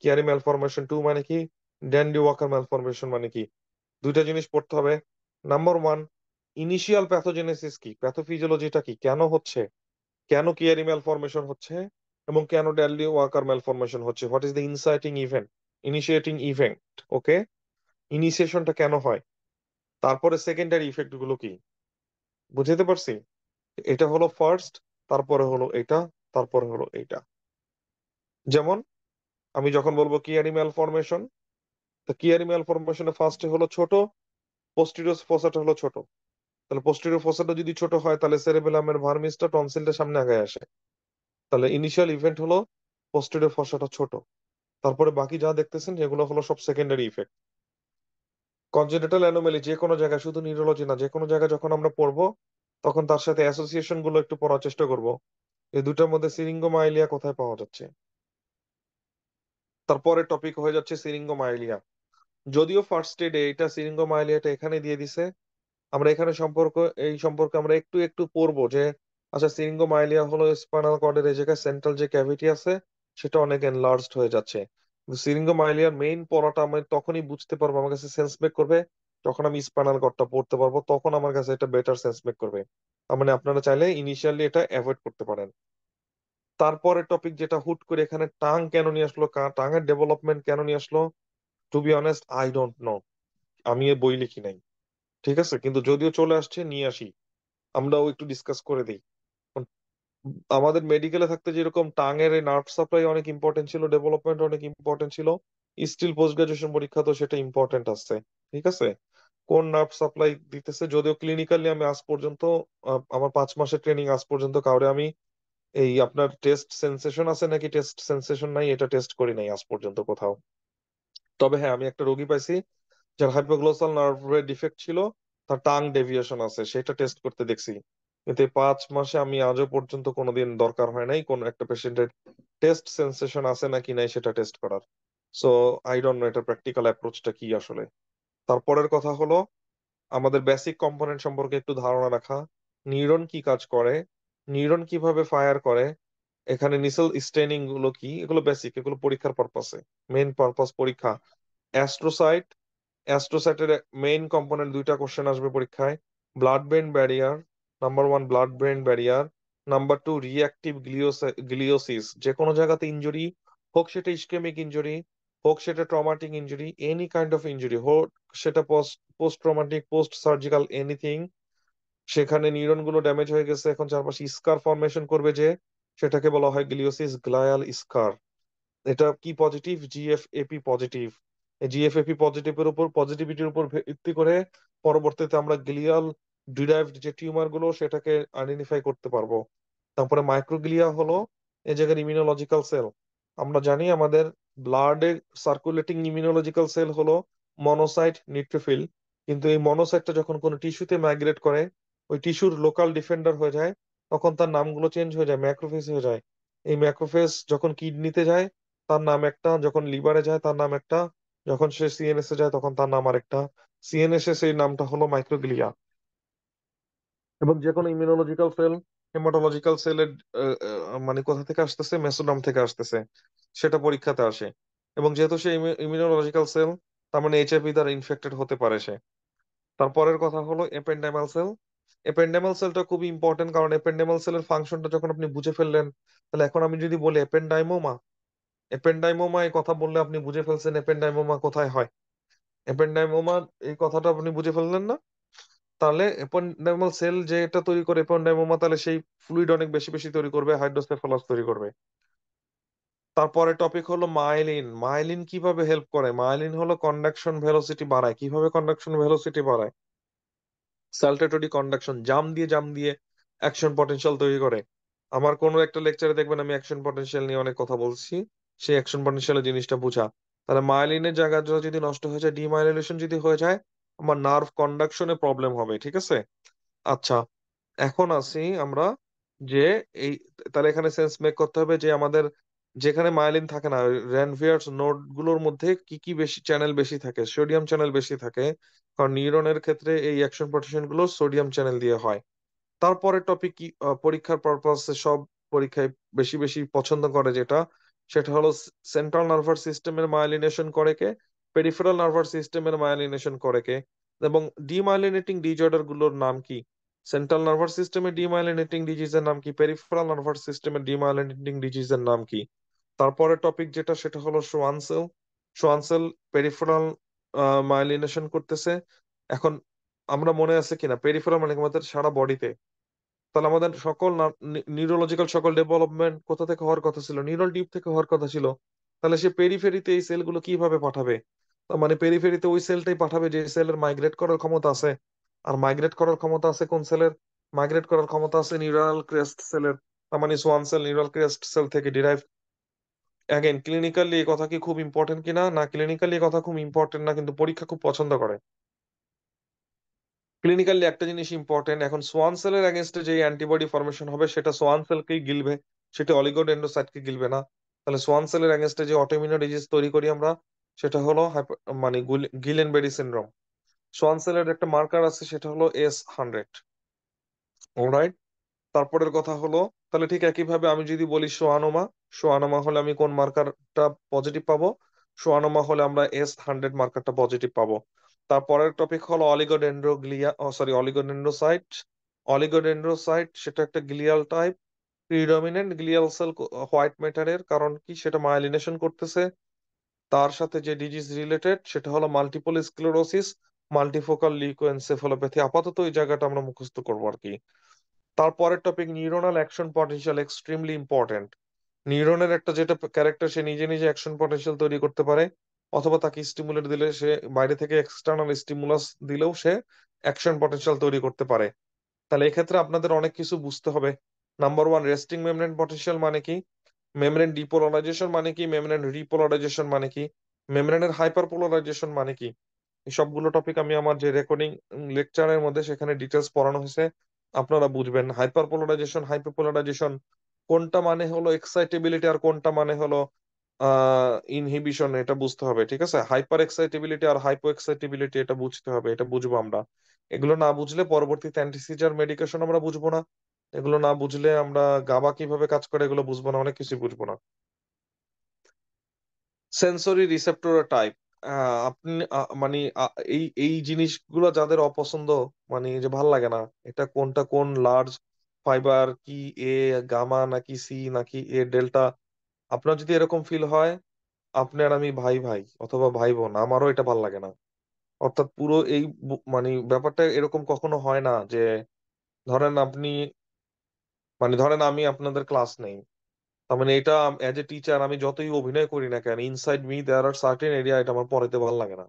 কিয়ারি ম্যালফরমেশন টু মানে কি, ড্যান্ডি ওয়াকার ম্যালফরমেশন মানে কি, দুইটা জিনিস পড়তে হবে। নাম্বার ওয়ান, ইনিশিয়াল প্যাথোজেনেসিস কি, প্যাথোফিজিওলজিটা কি, কেন হচ্ছে, কেন কিয়ারি ম্যালফরমেশন হচ্ছে এবং কেন ড্যান্ডি ওয়াকার ম্যালফরমেশন হচ্ছে, what is the initiating event, okay, ইনিশিয়েশনটা কেন হয়। তারপরে সেকেন্ডারি ইফেক্ট গুলো কি, বুঝতে পারছি? এটা হলো ফার্স্ট, তারপরে হলো এটা, তারপরে হলো এটা। যেমন আমি যখন বলবো কিয়ারি ম্যালফরমেশন, তো কিয়ারি ম্যালফরমেশনে ফার্স্টে হলো ছোট, পোস্টিরিয়র ফসাটা হলো ছোট। তাহলে পোস্টেরিয়র ফসাটা যদি ছোট হয় তাহলে সেরেবেলামের ভার্মিসটা টনসিলটা সামনে আগায় আসে। তাহলে ইনিশিয়াল ইভেন্ট হলো পোস্টেরিয়র ফসাটা ছোট, তারপরে বাকি যা দেখতেছেন এগুলো হলো সব সেকেন্ডারি ইফেক্ট। কনজেনিটাল অ্যানোমালি যে কোনো জায়গায়, শুধু নিউরোলজি না, যে কোনো জায়গায় যখন আমরা পড়বো তখন তার সাথে অ্যাসোসিয়েশন গুলো একটু পড়ার চেষ্টা করব। এই দুটার মধ্যে সিরিঙ্গোমাইলিয়া কোথায় পাওয়া যাচ্ছে। তারপরে টপিক হয়ে যাচ্ছে সিরিঙ্গোমাইলিয়া। যদিও ফার্স্ট এডে এটা সিরিঙ্গোমাইলিয়াটা এখানে দিয়ে দিছে, আমরা এখানে এই সম্পর্কে আমরা একটু একটু পড়বো যে আচ্ছা সিরিঙ্গোমাইলিয়া হলো স্পাইনাল কর্ডের এই জায়গায় সেন্ট্রাল যে ক্যাভিটি আছে সেটা অনেক এনলার্জড হয়ে যাচ্ছে। সিরিঙ্গোমাইলিয়ার মেইন পড়াটা আমি তখনই বুঝতে পারবো, আমার কাছে সেন্স মেক করবে যখন আমি স্পাইনাল কর্ডটা পড়তে পারবো, তখন আমার কাছে এটা বেটার সেন্স মেক করবে। তার মানে আপনারা চাইলে ইনিশিয়ালি এটা অ্যাভয়েড করতে পারেন। তারপরে টপিক যেটা হুট করে এখানে টাং কেন নিয়ে আসলো, টাং এর ডেভেলপমেন্ট কেন নিয়ে আসলো, to be honest I don't know, আমি এ বই লিখি নাই, ঠিক আছে, কিন্তু যদিও চলে আসছে নিয়ে আসি, আমরাও একটু ডিসকাস করে দিই। কারণ আমাদের মেডিকেলে থাকতে যেরকম টাং এর নার্ভ সাপ্লাই অনেক ইম্পর্টেন্ট ছিল, ডেভেলপমেন্ট অনেক ইম্পর্টেন্ট ছিল, স্টিল পোস্ট গ্রাজুয়েশন পরীক্ষা তো সেটা ইম্পর্টেন্ট আছে, ঠিক আছে, কোন নার্ভ সাপ্লাই দিতেছে। যদিও ক্লিনিক্যালি আমি আজ পর্যন্ত আমার 5 মাসের ট্রেনিং আজ পর্যন্ত কাউরে আমি এই আপনার টেস্ট সেন্সেশন আছে নাকি টেস্ট সেন্সেশন নাই এটা টেস্ট করি নাই আজ পর্যন্ত কোথাও। তবে হ্যাঁ আমি একটা রোগী পাইছি যার হাইপোগ্লোসাল নার্ভে ডিফেক্ট ছিল, তার টাং ডেভিয়েশন আছে, সেটা টেস্ট করতে দেখছি। কিন্তু এই 5 মাসে আমি আজও পর্যন্ত কোনোদিন দরকার হয় নাই কোন একটা পেশেন্টের টেস্ট সেন্সেশন আছে নাকি নাই সেটা টেস্ট করার। সো আই ডোন্ট নো এটা প্র্যাকটিক্যাল অ্যাপ্রোচটা কি আসলে। তারপরের কথা হলো আমাদের বেসিক কম্পোনেন্ট সম্পর্কে একটু ধারণা রাখা। নিউরন কি কাজ করে, নিউরন কিভাবে ফায়ার করে, এখানে নিসেল স্টেনিং গুলো কি, এগুলো বেসিক, এগুলো পরীক্ষার পারপাসে, মেইন পারপাস পরীক্ষা। অ্যাস্ট্রোসাইট, অ্যাস্ট্রোসাইটের মেইন কম্পোনেন্ট দুইটা কোশ্চেন আসবে পরীক্ষায়। Blood brain barrier, number one blood brain barrier, number two reactive gliosis. যে কোনো জায়গাতে ইনজুরি হোক, সেটা ইসকেমিক ইনজুরি হোক, সেটা traumatic injury, any kind of injury হোক, সেটা post post traumatic, post surgical, anything, সেখানে নিউরন গুলো ড্যামেজ হয়ে গেছে, এখন চারপাশে স্কার ফর্মেশন করবে, যে সেটাকে বলা হয় গ্লিওসিস, গ্লায়াল স্কার। এটা কি পজিটিভ? জিএফএপি পজিটিভ। এই জিএফএপি পজিটিভের উপর, পজিটিভিটির উপর ভিত্তি করে পরবর্তীতে আমরা গ্লিয়াল ডিরাইভড যে টিউমার গুলো সেটাকে আইডেন্টিফাই করতে পারবো। তারপরে মাইক্রোগ্লিয়া হলো এই জায়গার ইমিউনোলজিক্যাল সেল। আমরা জানি আমাদের ব্লাডে সার্কুলেটিং ইমিউনোলজিক্যাল সেল হলো মনোসাইট, নিউট্রোফিল। কিন্তু এই মনোসাইটটা যখন কোনো টিস্যুতে মাইগ্রেট করে, ওই টিস্যুর লোকাল ডিফেন্ডার হয়ে যায়, তখন তার নামগুলো চেঞ্জ হয়ে যায়, ম্যাক্রোফেজ হয়ে যায়। এই ম্যাক্রোফেজ যখন কিডনিতে যায় তার নাম একটা, যখন লিভারে যায় তার নাম একটা, যখন সে সিএনএস এ যায় তখন তার নাম আরেকটা। সিএনএস এ সেই নামটা হলো মাইক্রোগ্লিয়া। এবং যে কোনো ইমিউনোলজিক্যাল সেল, হেমাটোলজিক্যাল সেলের মানে কোথা থেকে আসতেছে? মেসোডার্ম থেকে আসতেছে, সেটা পরীক্ষাতে আসে। এবং যেহেতু সে ইমিউনোলজিক্যাল সেল, তার মানে এইচআইভি দ্বারা ইনফেক্টেড হতে পারে সে। তারপরের কথা হলো এপেন্ডাইমাল সেল। এপেন্ডাইমাল সেলটা খুবই ইম্পর্টেন্ট, কারণ এপেন্ডাইমাল সেলের ফাংশনটা যখন আপনি বুঝে ফেললেন, তাহলে এখন আমি যদি বলি এপেন্ডাইমোমা, এপেন্ডাইমোমা এই কথা বললে আপনি বুঝে ফেলছেন এপেন্ডাইমোমা কোথায় হয়। এপেন্ডাইমোমা এই কথাটা আপনি বুঝে ফেললেন না? তাহলে এপেন্ডাইমাল সেল যেটা তৈরি করে এপেন্ডাইমোমা, তাহলে সেই ফ্লুইড অনেক বেশি বেশি তৈরি করবে, হাইড্রোসেফালাস তৈরি করবে। তারপরে টপিক হলো মাইলিন। মাইলিন কিভাবে হেল্প করে? মাইলিন হলো কন্ডাকশন ভেলোসিটি বাড়ায়। কিভাবে কন্ডাকশন ভেলোসিটি বাড়ায়? স্যালটেটরি কন্ডাকশন, জাম দিয়ে অ্যাকশন পটেনশিয়াল তৈরি করে। আমার কোনো একটা লেকচারে দেখবেন আমি অ্যাকশন পটেনশিয়াল নিয়ে অনেক কথা বলছি, সেই অ্যাকশন পটেনশিয়ালের জিনিসটা বোঝা। তাহলে মাইলিনের জায়গাটা যদি নষ্ট হয়ে যায়, ডিমাইলিনেশন যদি হয়ে যায়, আমার নার্ভ কন্ডাকশনে প্রবলেম হবে, ঠিক আছে? আচ্ছা, এখন আসি আমরা যে এই, তাহলে এখানে সেন্স মেক করতে হবে যে আমাদের যেখানে মাইলিন থাকে না, র্যানভিয়ার্স নোড গুলোর মধ্যে কি কি বেশি চ্যানেল বেশি থাকে? সোডিয়াম চ্যানেল বেশি থাকে, কারণ নিউরনের ক্ষেত্রে এই অ্যাকশন পটেনশিয়াল গুলো সোডিয়াম চ্যানেল দিয়ে হয়। তারপরে টপিক কি, পরীক্ষার পারপাসে সব পরীক্ষায় বেশি বেশি পছন্দ করে যেটা, সেটা হলো সেন্ট্রাল নার্ভাস সিস্টেমের মাইলিনেশন করে কে, পেরিফেরাল নার্ভাস সিস্টেমের মাইলিনেশন করে কে, এবং ডিমাইলিনেটিং ডিজঅর্ডার গুলোর নাম কি? সেন্ট্রাল নার্ভাস সিস্টেমের ডিমাইলিনেটিং ডিজিজের নাম কি? পেরিফেরাল নার্ভাস সিস্টেমের ডিমাইলিনেটিং ডিজিজের নাম কি? তারপরে টপিক যেটা সেটা হলো Schwann cell. Schwann cell peripheral myelination করতেছে। এখন আমরা মনে আছে কিনা, পেরিফেরাল মানে আমাদের সারা বডিতে, তাহলে আমাদের সকল নিউরোলজিক্যাল সকল ডেভেলপমেন্ট কোথা থেকে হওয়ার কথা ছিল? নিউরাল ডিপ থেকে হওয়ার কথা ছিল। তাহলে সে পেরিফেরিতে এই সেলগুলো কিভাবে পাঠাবে? তার মানে পেরিফেরিতে ওই সেলটাই পাঠাবে যে সেলের মাইগ্রেট করার ক্ষমতা আছে। আর মাইগ্রেট করার ক্ষমতা আছে কোন সেলের? মাইগ্রেট করার ক্ষমতা আছে নিউরাল ক্রেস্ট সেলের। তার মানে Schwann cell neural crest cell থেকে ডিরাইভ। অ্যাগেন ক্লিনিক্যালি এই কথা কি খুব ইম্পর্টেন্ট কিনা? না, ক্লিনিক্যালি এই কথা খুব ইম্পর্টেন্ট না, কিন্তু পরীক্ষা খুব পছন্দ করে। ক্লিনিক্যালি একটা জিনিস ইম্পর্টেন্ট, এখন সোয়ান সেলের এগেনস্টে যে অ্যান্টিবডি ফর্মেশন হবে সেটা সোয়ান সেলকেই গিলবে, সেটা অলিগোডেন্ড্রোসাইটকে গিলবে না। তাহলে সোয়ান সেলের এগেনস্টে যে অটোইমিউন ডিজিজ তৈরি করি আমরা, সেটা হলো মানে গিলেন বেরি সিনড্রোম। সোয়ান সেলের একটা মার্কার আছে, সেটা হলো S100। অলরাইট, তারপরের কথা হলো, তাহলে ঠিক একইভাবে আমি যদি বলি সোয়ানোমা, সোয়ানোমা হলে আমি কোন মার্কারটা পজিটিভ পাবো? সোয়ানোমা হলে আমরা S100 মার্কারটা পজিটিভ পাবো। তারপরের টপিক হলো অলিগোডেন্ড্রোগ্লিয়া, সরি অলিগোডেন্ড্রোসাইট। অলিগোডেন্ড্রোসাইট সেটা একটা glial type, predominant glial cell, white ম্যাটারের, কারণ কি সেটা মাইলিনেশন করতেছে। তার সাথে যে ডিজিজ রিলেটেড সেটা হলো মাল্টিপল স্ক্লেরোসিস, মাল্টিফোকাল লিউকোএনসেফালোপ্যাথি। আপাতত এই জায়গাটা আমরা মুখস্থ করবো আর কি। তারপরের topic neuronal action potential, extremely important. নিউরনের একটা যেটা ক্যারেক্টার, সে নিজে নিজে অ্যাকশন পটেনশিয়াল তৈরি করতে পারে, অথবা তাকে স্টিমুলেট দিলে, সে বাইরে থেকে এক্সটার্নাল স্টিমুলাস দিলেও সে অ্যাকশন পটেনশিয়াল তৈরি করতে পারে। তাহলে এক্ষেত্রে আপনাদের অনেক কিছু বুঝতে হবে। Number one, resting membrane potential মানে কি? মেমব্রেন ডিপোলারাইজেশন মানে কি? মেমব্রেন রিপোলারাইজেশন মানে কি? মেমব্রেনের হাইপারপোলারাইজেশন মানে কি? এই সবগুলো টপিক আমি আমার যে রেকর্ডিং লেকচারের মধ্যে সেখানে ডিটেলস পড়ানো হয়েছে। আপনারা বুঝবেন হাইপার পোলারাইজেশন হাইপারপোলারাইজেশন কোনটা মানে হলো এক্সাইটেবিলিটি আর কোনটা মানে হলো ইনহিবিশন, এটা বুঝতে হবে। ঠিক আছে, হাইপার এক্সাইটেবিলিটি আর হাইপো এক্সাইটেবিলিটি এটা বুঝতে হবে, এটা বুঝবো আমরা। এগুলো না বুঝলে পরবর্তীতে অ্যান্টিসিজার মেডিকেশন আমরা বুঝবো না। এগুলো না বুঝলে আমরা গাবা কিভাবে কাজ করে এগুলো বুঝবো না, অনেক কিছু বুঝবো না। সেন্সরি রিসেপ্টর টাইপ, আপনি মানে এই এই জিনিসগুলো যাদের অপছন্দ, মানে যে ভাল লাগে না, এটা কোনটা কোন লার্জ ফাইবার কি, এ গামা নাকি সি নাকি এ ডেল্টা, আপনার যদি এরকম ফিল হয়, আপনি আর আমি ভাই ভাই অথবা ভাই বোন, আমারও এটা ভাল লাগে না। অর্থাৎ পুরো এই মানে ব্যাপারটা এরকম কখনো হয় না যে ধরেন আপনি, মানে ধরেন আমি আপনাদের ক্লাস নেই, তার মানে এটা এজ এ টিচার আমি যতই অভিনয় করি না কেন, inside me there are certain area এটা আমার পড়াইতে ভালো লাগে না।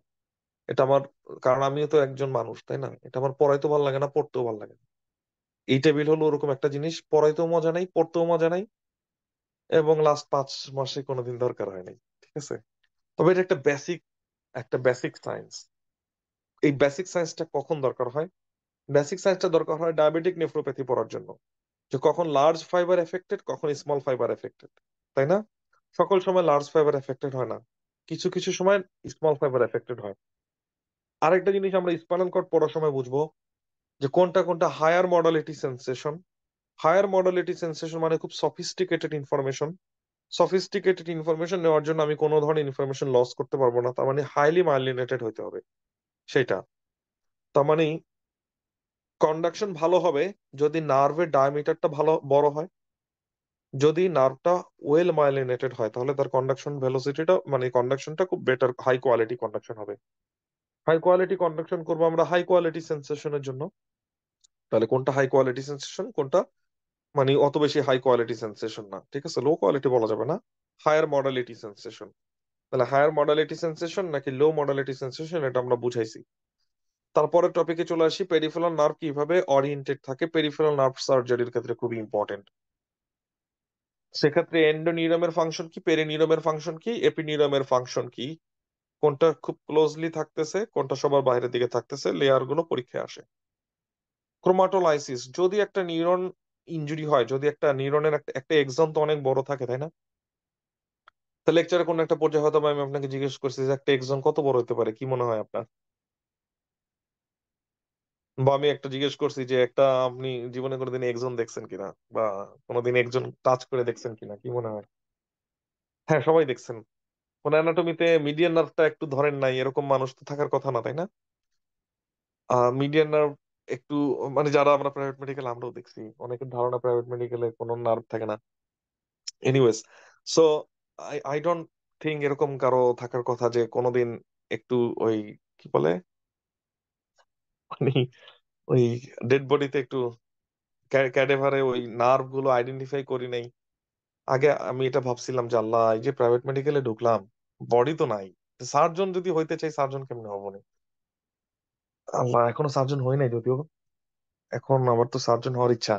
এটা আমার, কারণ আমিও তো একজন মানুষ, তাই না? এটা আমার পড়াইতেও ভালো লাগে না, পড়তেও ভালো লাগে না। এই টেবিল হলো ওরকম একটা জিনিস, পড়াইতেও মজা নাই, পড়তেও মজা নাই, এবং লাস্ট 5 মাসে কোনোদিন দরকার হয় নাই। ঠিক আছে, তবে এটা একটা বেসিক সায়েন্স। এই বেসিক সায়েন্সটা কখন দরকার হয়? বেসিক সায়েন্সটা দরকার হয় ডায়াবেটিক নেফ্রোপ্যাথি পড়ার জন্য, যে কখন লার্জ ফাইবার এফেক্টেড কখন স্মল ফাইবার এফেক্টেড, তাই না? সকল সময় লার্জ ফাইবার এফেক্টেড হয় না, কিছু কিছু সময় স্মল ফাইবার এফেক্টেড হয়। আরেকটা জিনিস আমরা স্পাইনাল কর্ড পড়ার সময় বুঝবো, যে কোনটা কোনটা higher modality sensation. Higher modality sensation মানে খুব সফিস্টিকেটেড ইনফরমেশন। সফিস্টিকেটেড ইনফরমেশন নেওয়ার জন্য আমি কোনো ধরনের ইনফরমেশন লস করতে পারবো না, তার মানে হাইলি মাইলিনেটেড হতে হবে সেটা। তার মানে কন্ডাকশন ভালো হবে যদি নার্ভের ডায়ামিটারটা ভালো বড় হয়। যদি নার্ভটা ওয়েল মাইলিনেটেড হয় তাহলে তার কন্ডাকশন ভেলোসিটিটা, মানে কন্ডাকশনটা খুব বেটার, হাই কোয়ালিটি কন্ডাকশন হবে। হাই কোয়ালিটি কন্ডাকশন করবো আমরা হাই কোয়ালিটি সেন্সেশনের জন্য। তাহলে কোনটা হাই কোয়ালিটি সেন্সেশন, কোনটা মানে অত বেশি হাই কোয়ালিটি সেন্সেশন না, ঠিক আছে, লো কোয়ালিটি বলা যাবে না, হায়ার মডালিটি সেন্সেশন। তাহলে হায়ার মডালিটি সেন্সেশন নাকি লো মডালিটি সেন্সেশন এটা আমরা বুঝাইছি। তারপরে টপিকে চলে আসি, পেরিফেরাল নার্ভ কিভাবে অরিয়েন্টেড থাকে, পেরিফেরাল নার্ভ সার্জারির ক্ষেত্রে খুবই ইম্পর্টেন্ট। সেক্ষেত্রে এন্ডোনিউরনের ফাংশন কি, পেরিনিউরনের ফাংশন কি, এপিনিউরনের ফাংশন কি, কোনটা খুব ক্লোজলি থাকতেছে, কোনটা সবার বাইরের দিকে থাকতেছে, লেয়ার গুলো পরীক্ষায় আসে। ক্রোমাটোলাইসিস, যদি একটা নিউরন ইনজুরি হয়, যদি একটা নিউরনের একটা একটা এক্সন তো অনেক বড় থাকে, তাই না? তো লেকচারে কোন একটা পর্যায়ে হয়তো বা আমি আপনাকে জিজ্ঞেস করছি যে একটা এক্সন কত বড় হতে পারে, কি মনে হয় আপনার? বা আমি একটা জিজ্ঞেস করছি যে একটা, আপনি জীবনে কোনোদিন এক্সন দেখছেন কিনা, বা কোনোদিন একজন টাচ করে দেখছেন কিনা, কি মনে হয়? হ্যাঁ, সবাই দেখছেন। কোন অ্যানাটমিতে মিডিয়ান নার্ভটা একটু ধরেন নাই, এরকম মানুষ তো থাকার কথা না, তাই না? মিডিয়ান নার্ভ একটু, মানে যারা আমরা প্রাইভেট মেডিকেল, আমরাও দেখছি অনেকের ধারণা প্রাইভেট মেডিকেলে কোনো নার্ভ থাকে না। Anyways, so I don't think এরকম কারো থাকার কথা যে কোনোদিন একটু ওই কি বলে, মানে ওই ডেড বডিতে একটু ক্যাডেভারে ওই নার্ভ গুলো আইডেন্টিফাই করি নাই। আগে আমি এটা ভাবছিলাম যে আল্লাহ, এই যে প্রাইভেট মেডিকেলে ঢুকলাম, বডি তো নাই, সার্জন যদি হইতে চাই সার্জন কেমনে হবো না? আল্লাহ, এখনো সার্জন হই নাই যদিও, এখন আবার তো সার্জন হওয়ার ইচ্ছা।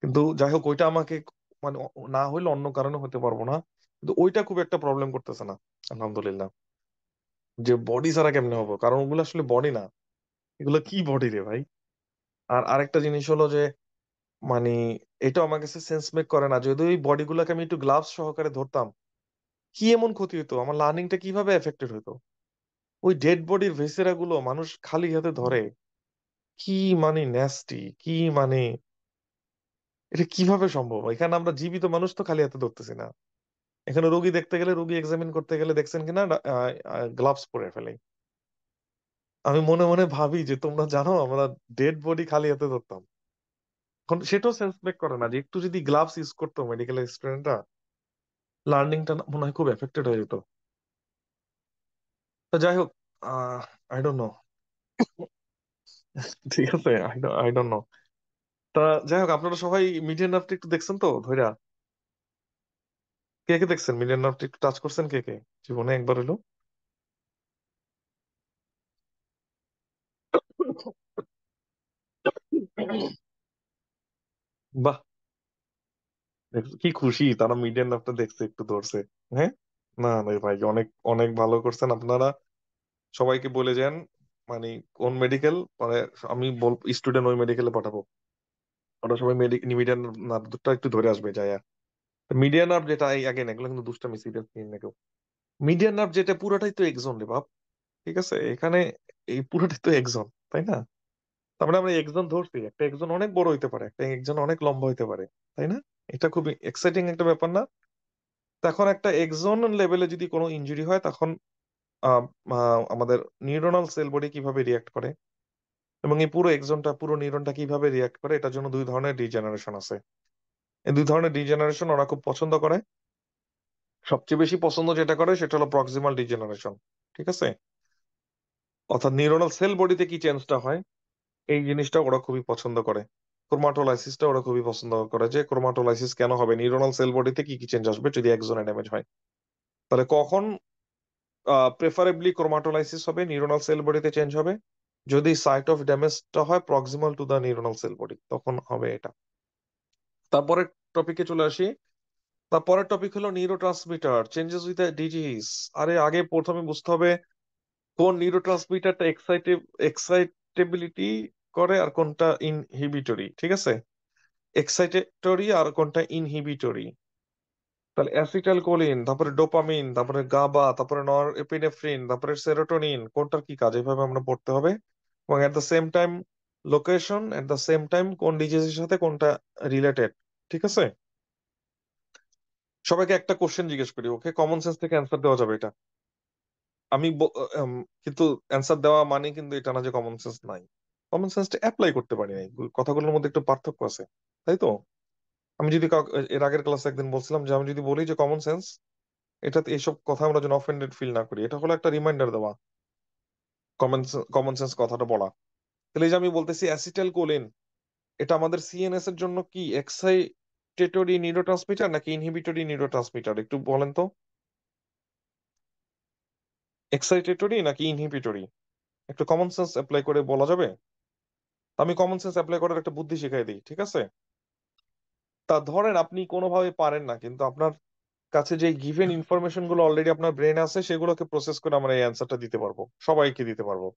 কিন্তু যাই হোক, ওইটা আমাকে মানে না হইলে অন্য কারণে হতে পারবো না, কিন্তু ওইটা খুব একটা প্রবলেম করতেছে না, আলহামদুলিল্লাহ। যে বডি ছাড়া কেমনে হবো, কারণ ওগুলো আসলে বডি না, এগুলো কি বডি রে ভাই। আর আরেকটা জিনিস হলো যে, মানে এটা আমার কাছে সেন্স মেক করে না, যদি ওই বডি গুলাকে আমি একটু গ্লাভস সহকারে ধরতাম, কি এমন ক্ষতি হতো, আমার লার্নিংটা কিভাবে এফেক্টেড হতো। ওই ডেড বডির ভেসেরা গুলো মানুষ খালি হাতে ধরে, কি মানে ন্যাস্টি, কি মানে, এটা কিভাবে সম্ভব? এখানে আমরা জীবিত মানুষ তো খালি হাতে ধরতেছি না, এখানে রোগী দেখতে গেলে, রোগী এক্সামিন করতে গেলে দেখছেন কিনা গ্লাভস পরে ফেলে। আমি মনে মনে ভাবি যে তোমরা জানো আমরা ডেড বডি খালি হাতে ধরতাম। এখন সেটাও সেন্স মেক করে না যে একটু যদি গ্লাভস ইউজ করতো মেডিকেল স্টুডেন্টরা, লার্নিংটা মনে হয় খুব এফেক্টেড হয়ে যেত। তো যাই হোক, আই ডোন্ট নো। ঠিক আছে, আই ডোন্ট নো। তা যাই হোক, আপনারা সবাই মিডিয়ান নার্ভটা একটু দেখছেন তো ধইরা? কে কে দেখছেন মিডিয়ান নার্ভটা একটু টাচ করছেন, কে কে জীবনে একবার হলো? বাহ, কি খুশি তারা মিডিয়ান নার্ভটা দেখছে, একটু ধরছে। হ্যাঁ, না না ভাই, অনেক অনেক ভালো করছেন আপনারা। সবাইকে বলে যান, মানে কোন মেডিকেল, মানে আমি স্টুডেন্ট ওই মেডিকেলে পাঠাবো। ওরা সবাই মিডিয়ান নার্ভটা একটু ধরে আসবে যায়। মিডিয়ান নার্ভ যেটা, আগে এগুলো কিন্তু দুষ্টামি, সিরিয়াস নিন না কেউ। মিডিয়ান নার্ভ যেটা পুরোটাই তো এক্সন রে বাপ। ঠিক আছে, এখানে এই পুরোটাই তো এক্সন, তাই না? তার মানে আমরা এক্সন ধরছি, একটা এক্সন অনেক বড় হইতে পারে, একটা এক্সন অনেক লম্বা হইতে পারে, তাই না? এটা খুব এক্সাইটিং একটা ব্যাপার না? তখন একটা এক্সন লেভেলে যদি কোনো ইনজুরি হয়, তখন আহ, আমাদের নিউরনাল সেল বডি কিভাবে রিয়াক্ট করে, এবং এই পুরো এক্সনটা, পুরো নিউরনটা কিভাবে রিয়াক্ট করে, এটার জন্য দুই ধরনের ডিজেনারেশন আছে। এই দুই ধরনের ডিজেনারেশন ওরা খুব পছন্দ করে। সবচেয়ে বেশি পছন্দ যেটা করে সেটা হলো প্রক্সিমাল ডিজেনারেশন। ঠিক আছে, অর্থাৎ নিউরনাল সেল বডিতে কি চেঞ্জটা হয়, এই জিনিসটা ওরা খুবই পছন্দ করে। ক্রোমাটোলাইসিসটা ওরা খুবই পছন্দ করে, যে ক্রোমাটোলাইসিস কেন হবে, নিউরনাল সেল বডিতে কি কি চেঞ্জ আসবে যদি একজনে ড্যামেজ হয়। তাহলে কখন প্রেফারেবলি ক্রোমাটোলাইসিস হবে, নিউরনাল সেল বডিতে চেঞ্জ হবে, যদি সাইট অফ ড্যামেজটা হয় proximal to the neuronal cell body, তখন হবে এটা। তারপরে টপিকে চলে আসি। তারপরের টপিক হলো নিউরোট্রান্সমিটার চেঞ্জেস উইথ ডিজিজ। আরে আগে প্রথমে বুঝতে হবে কোন নিউরোট্রান্সমিটারটা এক্সাইটেবিলিটি করে আর কোনটা ইনহিবিটরি। ঠিক আছে, এক্সাইটেটরি আর কোনটা ইনহিবিটরি। তাহলে অ্যাসিটাইল কোলিন, তারপরে ডোপামিন, তারপরে গাবা, তারপরে নর এপিনেফ্রিন, তারপরে সেরোটোনিন, কোনটার কি কাজ, এভাবে আমরা পড়তে হবে। এবং at the same time location, at the same time কোন ডিজিজের সাথে কোনটা রিলেটেড। ঠিক আছে, সবাইকে একটা কোশ্চেন জিজ্ঞেস করি, ওকে? কমন সেন্স থেকে অ্যান্সার দেওয়া যাবে এটা। আমি কিন্তু অ্যান্সার দেওয়া মানে কিন্তু এটা না যে কমন সেন্স নাই। কমন সেন্সটা অ্যাপ্লাই করতে পারি নাই, কথাগুলোর মধ্যে একটু পার্থক্য আছে, তাই তো? আমি যদি এর আগের ক্লাসে একদিন বলছিলাম যে আমি যদি বলি যে কমন সেন্স, এটাতে এইসব কথা আমরা যেন অফেন্ডেড ফিল না করি, এটা হলো একটা রিমাইন্ডার দেওয়া, কমন কমন সেন্স কথাটা বলা। তাহলে এই যে আমি বলতেছি অ্যাসিটাইল কোলিন, এটা আমাদের সিএনএস এর জন্য কি এক্সাইটেটরি নিউরোট্রান্সমিটার নাকি ইনহিবিটরি নিউরোট্রান্সমিটার, একটু বলেন তো। এক্সাইটেটরি নাকি ইনহিবিটরি, একটু কমন সেন্স অ্যাপ্লাই করে বলা যাবে? আমি কমন সেন্স অ্যাপ্লাই করার একটা বুদ্ধি শিখাই দিই, ঠিক আছে? তা ধরেন আপনি কোনোভাবে পারেন না, কিন্তু আপনার কাছে যে গিভেন ইনফরমেশন গুলো অলরেডি আপনার ব্রেনে আছে, সেগুলোকে প্রসেস করে আমরা এই অ্যান্সারটা দিতে পারবো, সবাইকে দিতে পারবো।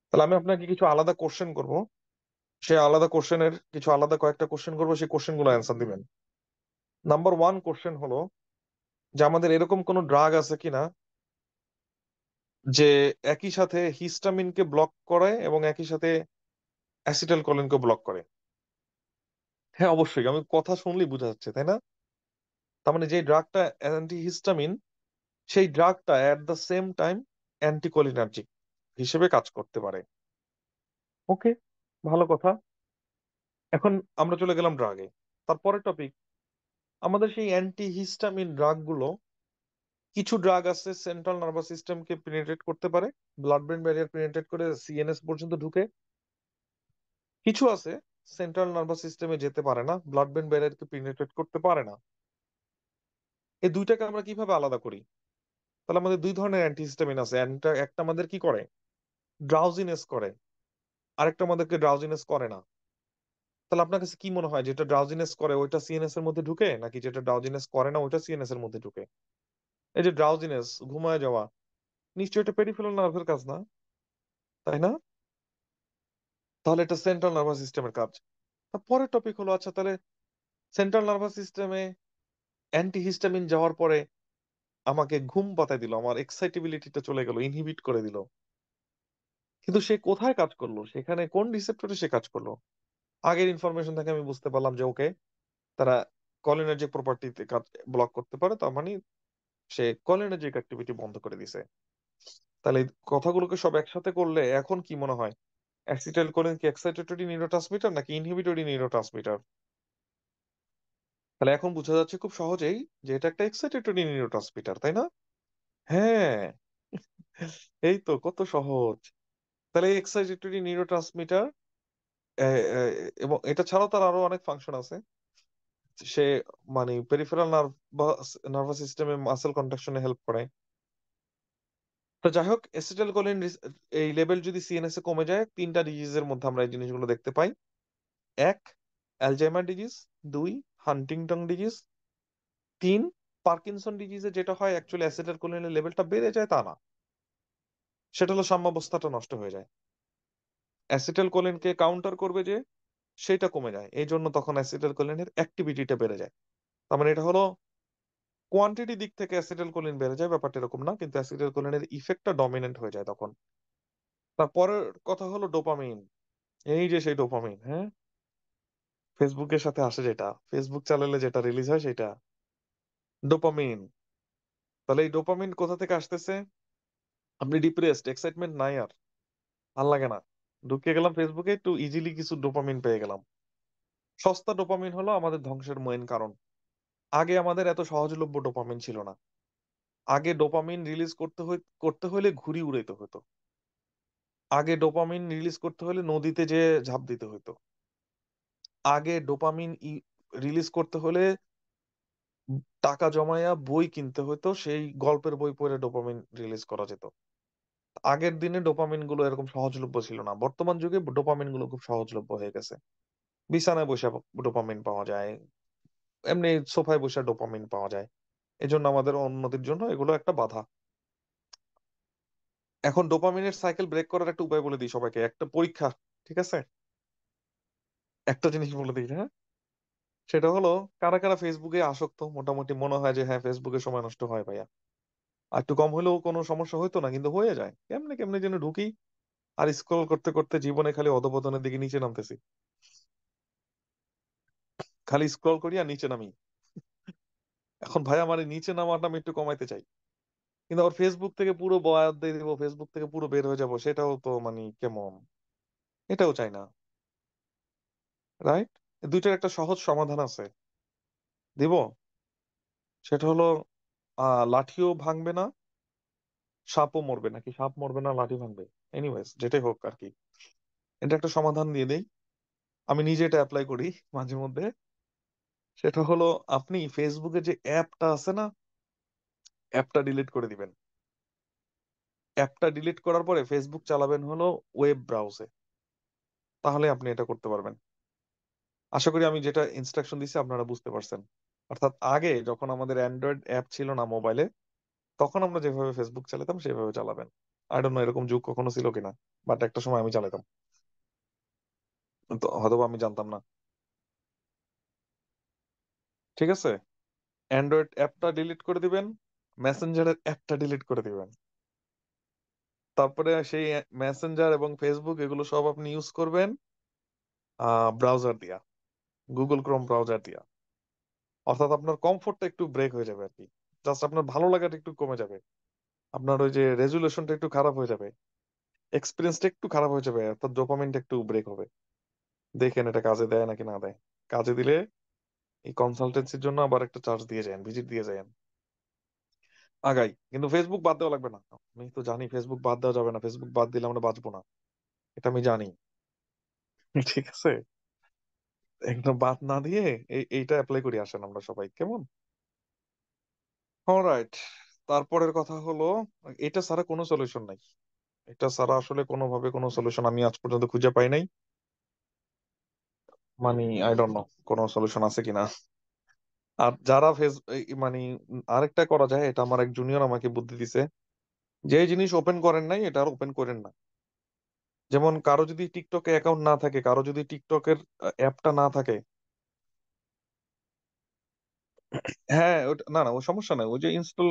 তাহলে আমি আপনাকে কিছু আলাদা কোশ্চেন করব, সেই আলাদা কোশ্চেনের কিছু আলাদা কয়েকটা কোশ্চেন করবো, সেই কোশ্চেন গুলো অ্যান্সার দিবেন। নাম্বার ওয়ান কোশ্চেন হলো যে আমাদের এরকম কোন ড্রাগ আছে কিনা যে একই সাথে হিস্টামিনকে ব্লক করে এবং একই সাথে অ্যাসিটাইল কোলিনকে ব্লক করে। হ্যাঁ অবশ্যই, আমি কথা শুনলেই বোঝা যাচ্ছে, তাই না? তার মানে যে ড্রাগটা অ্যান্টি হিস্টামিন, সেই ড্রাগটা at the same time anticholinergic হিসেবে কাজ করতে পারে। ওকে, ভালো কথা। এখন আমরা চলে গেলাম ড্রাগে। তারপরের টপিক, আমাদের সেই অ্যান্টি হিস্টামিন ড্রাগ গুলো, কিছু ড্রাগ আছে সেন্ট্রাল নার্ভাস সিস্টেমকে পেনিট্রেট করতে পারে, ব্লাড ব্রেন ব্যারিয়ার পেনিট্রেট করে সিএনএস পর্যন্ত ঢুকে। কিছু আছে সেন্ট্রাল নার্ভাস সিস্টেমে যেতে পারে না, ব্লাড ব্রেন ব্যারিয়ারকে পেনিট্রেট করতে পারে না। এই দুইটাকে আমরা কিভাবে আলাদা করি? তাহলে আমাদের দুই ধরনের অ্যান্টিহিস্টামিন আছে, একটা আমাদের কি করে, ড্রাউজিনেস করে, আরেকটা আমাদেরকে ড্রাউজিনেস করে না। তাহলে আপনার কাছে কি মনে হয়, যেটা ড্রাউজিনেস করে ওইটা সিএনএস এর মধ্যে ঢুকে, নাকি যেটা ড্রাউজিনেস করে না ওইটা সিএনএস এর মধ্যে ঢুকে? এই যে ড্রাউজিনেস, ঘুমায় যাওয়া, নিশ্চয়ই এটা পেরিফেরাল নার্ভের কাজ না, তাই না? তাহলে এটা সেন্ট্রাল নার্ভাস সিস্টেমের কাজ। পরের টপিক হলো, আচ্ছা তাহলে সেন্ট্রাল নার্ভাস সিস্টেমে অ্যান্টিহিস্টামিন যাওয়ার পরে আমাকে ঘুম পাতায় দিল, আমার এক্সাইটেবিলিটিটা চলে গেল, ইনহিবিট করে দিল, কিন্তু সে কোথায় কাজ করলো, সেখানে কোন রিসেপ্টরে সে কাজ করলো? আগের ইনফরমেশন থেকে আমি বুঝতে পারলাম যে ওকে, তারা কলিনার্জিক প্রপার্টিতে কাজ ব্লক করতে পারে, তার মানে সে কলিনার্জিক অ্যাক্টিভিটি বন্ধ করে দিছে। তাহলে এই কথাগুলোকে সব একসাথে করলে এখন কি মনে হয়, অ্যাসিটাইল কোলিন কি এক্সাইটেটরি নিউরোট্রান্সমিটার নাকি ইনহিবিটরি নিউরোট্রান্সমিটার? তাহলে এখন বোঝা যাচ্ছে খুব সহজেই যে এটা একটা এক্সাইটেটরি নিউরোট্রান্সমিটার, তাই না? হ্যাঁ, এই তো কত সহজ। তাহলে এক্সাইটেটরি নিউরোট্রান্সমিটার, এবং এটা ছাড়াও তার আরো অনেক ফাংশন আছে। সে মানে পেরিফেরাল নার্ভাস সিস্টেমে মাসেল কন্ট্রাকশনে হেল্প করে। তো যাই হোক, অ্যাসিটাইলকোলিন এই লেভেল যদি সিএনএস এ কমে যায়, তিনটা ডিজিজের মধ্যে আমরা এই জিনিসগুলো দেখতে পাই। এক, অ্যালজাইমার ডিজিজ। দুই, হান্টিংটন ডিজিজ। তিন, পার্কিনসন ডিজিজে যেটা হয় অ্যাকচুয়ালি অ্যাসিটাইলকোলিনের লেভেলটা বেড়ে যায় তা না, সেটা হলো সাম্যাবস্থাটা নষ্ট হয়ে যায়। অ্যাসিটাইলকোলিনকে কাউন্টার করবে যে সেটা কমে যায়, এই জন্য তখন অ্যাসিটাইলকোলিনের অ্যাক্টিভিটিটা বেড়ে যায়। তার মানে এটা হলো কোয়ান্টিটি দিক থেকে অ্যাসিটাইলকোলিন বেড়ে যায়, ব্যাপারটা এরকম না, কিন্তু অ্যাসিটাইলকোলিনের ইফেক্টটা ডমিনেন্ট হয়ে যায় তখন। তারপরের কথা হলো ডোপামিন। এই যে সেই ডোপামিন, হ্যাঁ, ফেসবুকের সাথে আসে যেটা, ফেসবুক চালালে যেটা রিলিজ হয় সেটা ডোপামিন। তাহলে এই ডোপামিন কোথা থেকে আসতেছে? আপনি ডিপ্রেসড, এক্সাইটমেন্ট নাই আর, ভাল লাগে না, ঢুকে গেলাম ফেসবুকে, একটু ইজিলি কিছু ডোপামিন পেয়ে গেলাম। সস্তা ডোপামিন হলো আমাদের ধ্বংসের মেইন কারণ। আগে আমাদের এত সহজলভ্য ডোপামিন ছিল না। আগে ডোপামিন রিলিজ করতে হলে ঘুড়ি উড়াইতে হতো। আগে ডোপামিন রিলিজ করতে হলে নদীতে যে ঝাঁপ দিতে হতো। আগে ডোপামিন রিলিজ করতে হলে টাকা জমায়া বই কিনতে হতো, সেই গল্পের বই পড়ে ডোপামিন রিলিজ করা যেত। আগের দিনে ডোপামিন গুলো এরকম সহজলভ্য ছিল না, বর্তমান যুগে ডোপামিন গুলো খুব সহজলভ্য হয়ে গেছে। বিছানায় বসে ডোপামিন পাওয়া যায়, এমনি সোফায় বসে ডোপামিন পাওয়া যায়। এজন্য আমাদের উন্নতির জন্য এগুলো একটা বাধা। এখন ডোপামিনের সাইকেল ব্রেক করার একটা উপায় বলে দিই সবাইকে, একটা পরীক্ষা, ঠিক আছে? একটা জিনিস বলে দিই, হ্যাঁ, সেটা হলো কারা কারা ফেসবুকে আসক্ত, মোটামুটি মনে হয় যে হ্যাঁ ফেসবুকে সময় নষ্ট হয় ভাইয়া। আর একটু কম হলেও কোনো সমস্যা হইতো না, কিন্তু হয়ে যায় কেমনে কেমনে যেন ঢুকি, আর স্ক্রল করতে করতে জীবনে খালি অধপতনের দিকে নিচে নামতেছি। খালি স্ক্রল করি আর নিচে নামি। এখন ভাই আমার এই নিচে নামাটা আমি একটু কমাইতে চাই, কিন্তু আবার ফেসবুক থেকে পুরো বয়াদ দিয়ে দিব, ফেসবুক থেকে পুরো বের হয়ে যাব, সেটাও তো মানে কেমন, এটাও চাই না, রাইট? দুইটার একটা সহজ সমাধান আছে, দিব। সেটা হলো লাঠিও ভাঙবে না, সাপও মরবে, নাকি সাপ মরবে না লাঠি ভাঙবে, এনিওয়েজ যেটাই হোক আর কি, এটা একটা সমাধান দিয়ে দেই। আমি নিজে এটা অ্যাপ্লাই করি মাঝে মধ্যে। সেটা হলো আপনি ফেসবুকে যে অ্যাপটা আছে না, অ্যাপটা ডিলিট করে দিবেন। অ্যাপটা ডিলিট করার পরে ফেসবুক চালাবেন হলো ওয়েব ব্রাউজে, তাহলে আপনি এটা করতে পারবেন। আশা করি আমি যেটা ইনস্ট্রাকশন দিচ্ছি আপনারা বুঝতে পারছেন। অর্থাৎ আগে যখন আমাদের অ্যান্ড্রয়েড অ্যাপ ছিল না মোবাইলে, তখন আমরা যেভাবে ফেসবুক চালাতাম সেভাবে চালাবেন। আই ডোন্ট নো এরকম যুগ কখনো ছিল কিনা, বাট একটা সময় আমি চালাতাম, তো হয়তো বা আমি জানতাম না। ঠিক আছে, অ্যান্ড্রয়েড অ্যাপটা ডিলিট করে দিবেন, মেসেঞ্জারের অ্যাপটা ডিলিট করে দিবেন। তারপরে সেই মেসেঞ্জার এবং ফেসবুক এগুলো সব আপনি ইউজ করবেন ব্রাউজার দিয়া, গুগল ক্রোম ব্রাউজার দিয়া। অর্থাৎ আপনার কমফোর্টটা একটু ব্রেক হয়ে যাবে আর কি, জাস্ট আপনার ভালো লাগাটা একটু কমে যাবে, আপনার ওই যে রেজুলেশনটা একটু খারাপ হয়ে যাবে, এক্সপিরিয়েন্সটা একটু খারাপ হয়ে যাবে, অর্থাৎ ডোপামিনটা একটু ব্রেক হবে। দেখেন এটা কাজে দেয় নাকি না দেয়। কাজে দিলে এই কনসালটেন্সির জন্য আবার একটা চার্জ দিয়ে যান, ভিজিট দিয়ে যান, আগাই। কিন্তু ফেসবুক বাদ দেওয়া লাগবে না, আমি তো জানি ফেসবুক বাদ দেওয়া যাবে না, ফেসবুক বাদ দিলে আমরা বাঁচবো না, এটা আমি জানি। ঠিক আছে, একদম বাদ না দিয়ে এইটা অ্যাপ্লাই করি, আসেন আমরা সবাই, কেমন? অলরাইট। তারপরের কথা হলো, এটা ছাড়া কোনো সলিউশন নাই, এটা ছাড়া আসলে কোনোভাবে কোনো সলিউশন আমি আজ পর্যন্ত খুঁজে পাই নাই। মানে আই ডোন্ট নো কোনো সলিউশন আছে কিনা। আর যারা মানে আরেকটা করা যায়, এটা আমার এক জুনিয়র আমাকে বুদ্ধি দিছে, যে জিনিস ওপেন করেন নাই এটা আর ওপেন করেন না। যেমন কারো যদি টিকটকে অ্যাকাউন্ট না থাকে, কারো যদি টিকটকের অ্যাপটা না থাকে, হ্যাঁ না না, ওই সমস্যা নাই, ওই যে ইনস্টল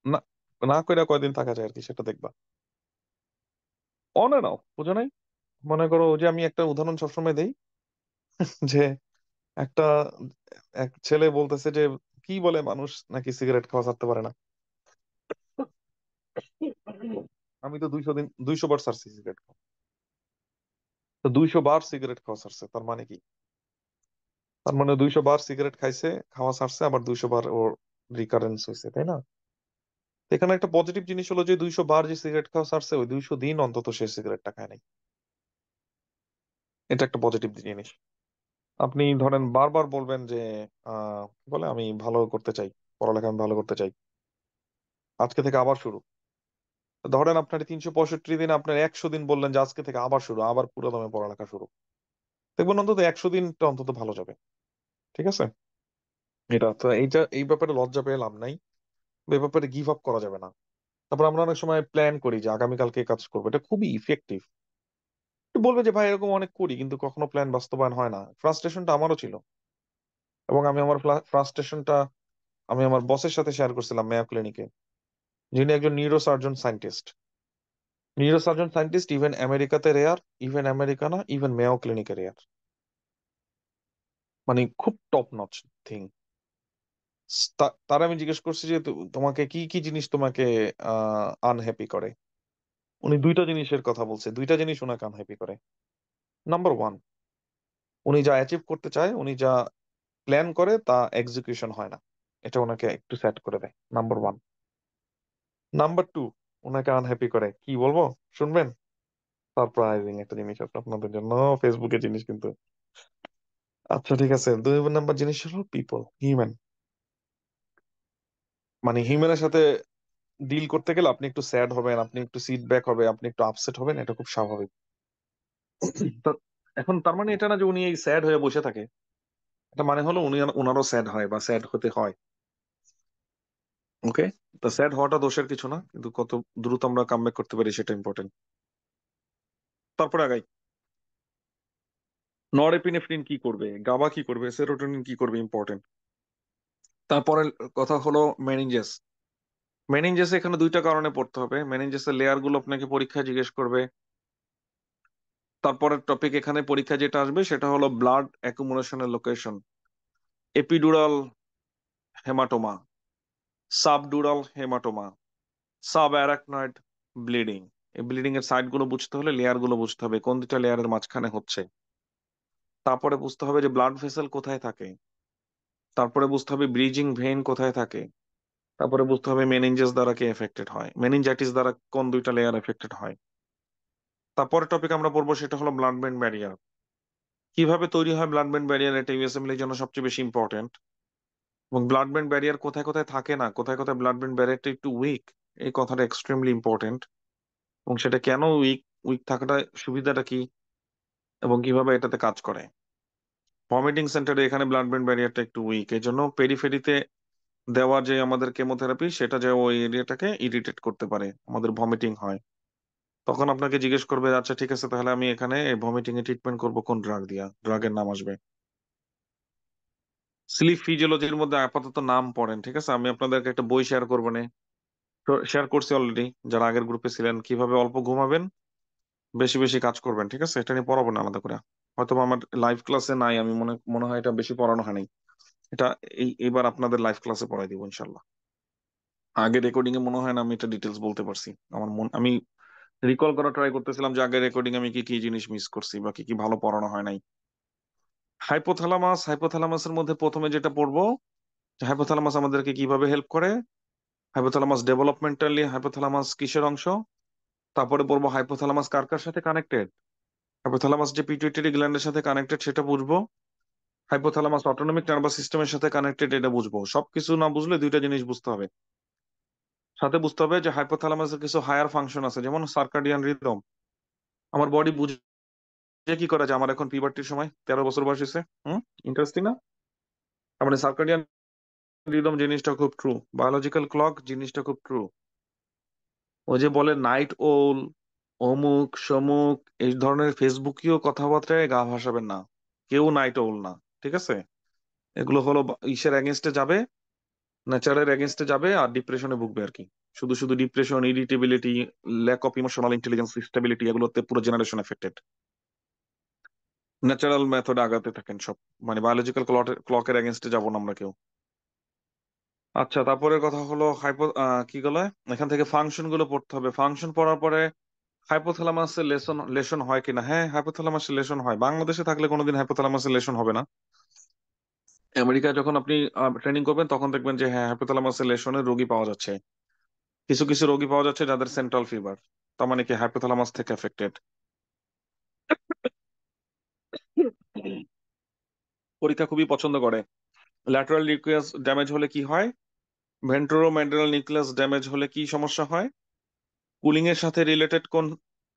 না, না করে কয়দিন থাকা যায় আর কি, সেটা দেখবা। অন এন্ড অফ, বুঝো নাই? মনে করো ওই যে আমি একটা উদাহরণ সবসময় দেই, যে একটা এক ছেলে বলতেছে যে কি বলে মানুষ নাকি সিগারেট খাওয়া ছাড়তে পারে না। আমি তো 200 দিন 200 বার ছাড়ছি সিগারেট খাওয়া। তো 200 বার সিগারেট খাওয়া ছাড়ছে, তার মানে কি? তার মানে 200 বার সিগারেট খাইছে, খাওয়া ছাড়ছে, আবার 200 বার ওর রিকারেন্স হয়েছে, তাই না? তো এখানে একটা পজিটিভ জিনিস হলো যে 200 বার যে সিগারেট খাওয়া ছাড়ছে, ওই 200 দিন অন্তত সে সিগারেটটা খায় নাই। এটা একটা পজিটিভ জিনিস। আপনি ধরেন বারবার বলবেন যে কি বলে আমি ভালো করতে চাই, পড়ালেখা আমি ভালো করতে চাই, আজকে থেকে আবার শুরু। ধরেন আপনার 365 দিন, আপনার 100 দিন বললেন যে আজকে থেকে আবার শুরু, আবার পুরো দমে পড়ালেখা শুরু, দেখবেন অন্তত 100 দিনটা অন্তত ভালো যাবে। ঠিক আছে, এটা তো, এইটা এই ব্যাপারে লজ্জা পেয়ে লাভ নাই, এই ব্যাপারে গিভ আপ করা যাবে না। তারপর আমরা অনেক সময় প্ল্যান করি যে আগামীকালকে এই কাজ করবো, এটা খুবই ইফেক্টিভ। বলবে যে ভাই এরকম অনেক করি কিন্তু কখনো প্ল্যান বাস্তবায়ন হয় না। ফ্রাস্ট্রেশনটা আমারও ছিল, এবং আমি আমার ফ্রাস্ট্রেশনটা আমি আমার বসের সাথে শেয়ার করছিলাম মেয়ো ক্লিনিকে, যিনি একজন neuro surgeon scientist. Neuro surgeon scientist even আমেরিকাতে রেয়ার, ইভেন আমেরিকা না, ইভেন মেয়ো ক্লিনিকে রেয়ার। মানে খুব টপ নচ থিং। তার আমি জিজ্ঞেস করছি যে তোমাকে কি কি জিনিস তোমাকে আনহ্যাপি করে। উনি দুইটা জিনিসের কথা বলছে, দুইটা জিনিস ওনাকে আনহ্যাপি করে। নাম্বার ওয়ান, উনি যা অ্যাচিভ করতে চায়, উনি যা প্ল্যান করে তা এক্সিকিউশন হয় না। এটা ওনাকে একটু স্যাড করে দেয়, নাম্বার ওয়ান। নাম্বার টু, ওনাকে আনহ্যাপি করে কি বলবো, শুনবেন? সারপ্রাইজিং একটা জিনিস আছে আপনাদের জন্য, ফেসবুকে জিনিস কিন্তু। আচ্ছা ঠিক আছে, 2 নম্বর জিনিস হলো পিপল, হিউম্যান। মানে হিউম্যানের সাথে ডিল করতে গেলে আপনি একটু স্যাড হবেন, আপনি একটু সিট ব্যাক হবে, আপনি একটু আপসেট হবেন, এটা খুব স্বাভাবিক। তো এখন তার মানে এটা না যে উনি এই স্যাড হয়ে বসে থাকে, এটা মানে হলো উনি ওনারও স্যাড হয় বা স্যাড হতে হয়। ওকে, তো স্যাড হওয়াটা দোষের কিছু না, কিন্তু কত দ্রুত আমরা কামব্যাক করতে পারি সেটা ইম্পর্টেন্ট। তারপরে আগাই। নরএপিনেফ্রিন কি করবে, গাবা কি করবে, সেরোটোনিন কি করবে, ইম্পর্টেন্ট। তারপরে কথা হলো মেনিনজেস। মেনিনজেস এখানে দুইটা কারণে পড়তে হবে, মেনিনজেসের লেয়ার গুলো আপনাকে পরীক্ষায় জিজ্ঞেস করবে। তারপরের টপিক এখানে পরীক্ষা যেটা আসবে সেটা হলো ব্লাড অ্যাকুমুলেশনের location, epidural haematoma, subdural haematoma, subarachnoid bleeding. এই ব্লিডিং এর সাইড গুলো বুঝতে হলে লেয়ার গুলো বুঝতে হবে কোন দুটা লেয়ারের মাঝখানে হচ্ছে। তারপরে বুঝতে হবে যে ব্লাড ভেসেল কোথায় থাকে। তারপরে বুঝতে হবে ব্রিজিং ভেইন কোথায় থাকে। তারপরে বুঝতে হবে মেনিনজেস দ্বারা কে এফেক্টেড হয়, মেনিনজাইটিস দ্বারা কোন দুইটা লেয়ার এফেক্টেড হয়। তারপরে টপিক আমরা পড়বো সেটা হলো ব্লাড ব্রেন ব্যারিয়ার। কিভাবে তৈরি হয় ব্লাড ব্রেন ব্যারিয়ার, এটা ইউএসএমএল এর জন্য সবচেয়ে বেশি ইম্পর্টেন্ট। এবং ব্লাড ব্রেন ব্যারিয়ার কোথায় কোথায় থাকে না, কোথায় কোথায় ব্লাড ব্রেন ব্যারিয়ারটা একটু উইক, এই কথাটা এক্সট্রিমলি ইম্পর্টেন্ট। এবং সেটা কেন উইক, উইক থাকাটা সুবিধাটা কি, এবং কিভাবে এটাতে কাজ করে। ভমিটিং সেন্টারে এখানে ব্লাড ব্রেন ব্যারিয়ারটা একটু উইক, এই জন্য পেরিফেরিতে দেওয়া যে আমাদের কেমোথেরাপি সেটা যে ওই এরিয়াটাকে ইরিটেট করতে পারে, আমাদের ভমিটিং হয়। তখন আপনাকে জিজ্ঞেস করবে আচ্ছা ঠিক আছে তাহলে আমি এখানে ভমিটিং এ ট্রিটমেন্ট করবো কোন ড্রাগ দিয়া, ড্রাগের নাম আসবে। স্লিপ ফিজিওলজির মধ্যে আপাতত নাম পড়েন, ঠিক আছে? আমি আপনাদেরকে একটা বই শেয়ার করবো না, শেয়ার করছি অলরেডি, যারা আগের গ্রুপে ছিলেন, কিভাবে অল্প ঘুমাবেন, বেশি বেশি কাজ করবেন, ঠিক আছে? এটা নিয়ে পড়াবো না আলাদা করে, হয়তো বা আমার লাইভ ক্লাসে নাই, আমি মনে মনে হয় এটা বেশি পড়ানো হয়নি। এটা এইবার আপনাদের লাইভ ক্লাসে পড়াই দিব ইনশাল্লাহ। আগে রেকর্ডিং এ মনে হয় না আমি এটা ডিটেলস বলতে পারছি। আমি রিকল করা ট্রাই করতেছিলাম যে আগের রেকর্ডিং আমি কি কি জিনিস মিস করছি বা কি কি ভালো পড়ানো হয় নাই। হাইপোথ্যালামাস, হাইপোথ্যালামাসের মধ্যে প্রথমে যেটা পড়বো, হাইপোথ্যালামাস আমাদেরকে কিভাবে হেল্প করে, হাইপোথ্যালামাস ডেভেলপমেন্টালি হাইপোথ্যালামাস কিসের অংশ। তারপরে পড়বো হাইপোথ্যালামাস কার কার সাথে কানেক্টেড, হাইপোথ্যালামাস যে পিটুইটারি গ্ল্যান্ডের সাথে কানেক্টেড সেটা বুঝবো, হাইপোথ্যালামাস অটোনমিক নার্ভাস সিস্টেমের সাথে কানেক্টেড এটা বুঝবো। সবকিছু না বুঝলে দুইটা জিনিস বুঝতে হবে, সাথে বুঝতে হবে যে হাইপোথ্যালামাসের কিছু হায়ার ফাংশন আছে, যেমন সার্কাডিয়ান রিদম। আমার বডি বুঝে কি করে যে আমার এখন পিবার্টির সময় 13 বছর বয়স হয়েছে। হুম, ইন্টারেস্টিং না? তার মানে সার্কাডিয়ান রিদম জিনিসটা খুব ট্রু, বায়োলজিক্যাল ক্লক জিনিসটা খুব ট্রু। ওই যে বলে নাইট ওল, অমুক সমুক, এই ধরনের ফেসবুকীয় কথাবার্তায় গা ভাসাবেন না, কেউ নাইট ওল না, ঠিক আছে? এগুলো হলো ইসের এগেনস্টে যাবে, নেচারের এগেনস্টে যাবে, আর ডিপ্রেশনে ভুগবে আর কি। শুধু শুধু depression, irritability, lack of emotional intelligence, stability, এগুলোতে পুরো জেনারেশন এফেক্টেড। ন্যাচারাল মেথডে আগাতে থাকেন সব, মানে বায়োলজিক্যাল ক্লকের এগেনস্টে যাবো না আমরা কেউ। আচ্ছা, তারপরের কথা হলো কি বলে, এখান থেকে ফাংশন গুলো পড়তে হবে। ফাংশন পড়ার পরে হাইপোথ্যালামাসের লেসন লেশন হয় কিনা, হ্যাঁ হাইপোথ্যালামাসের লেশন হয়, বাংলাদেশে থাকলে কোনোদিন হাইপোথ্যালামাসের লেশন হবে না। আমেরিকায় যখন আপনি ট্রেনিং করবেন তখন দেখবেন যে হ্যাঁ হাইপোথ্যালামাসের লেশনের রোগী পাওয়া যাচ্ছে, কিছু কিছু রোগী পাওয়া যাচ্ছে যাদের সেন্ট্রাল ফিভার, তার মানে কি হাইপোথ্যালামাস থেকে এফেক্টেড। পরীক্ষা খুবই পছন্দ করে ল্যাটারাল নিউক্লিয়াস ড্যামেজ হলে কি হয়, ভেন্ট্রোমেডাল নিউক্লিয়াস ড্যামেজ হলে কি সমস্যা হয়, কুলিং এর সাথে রিলেটেড কোন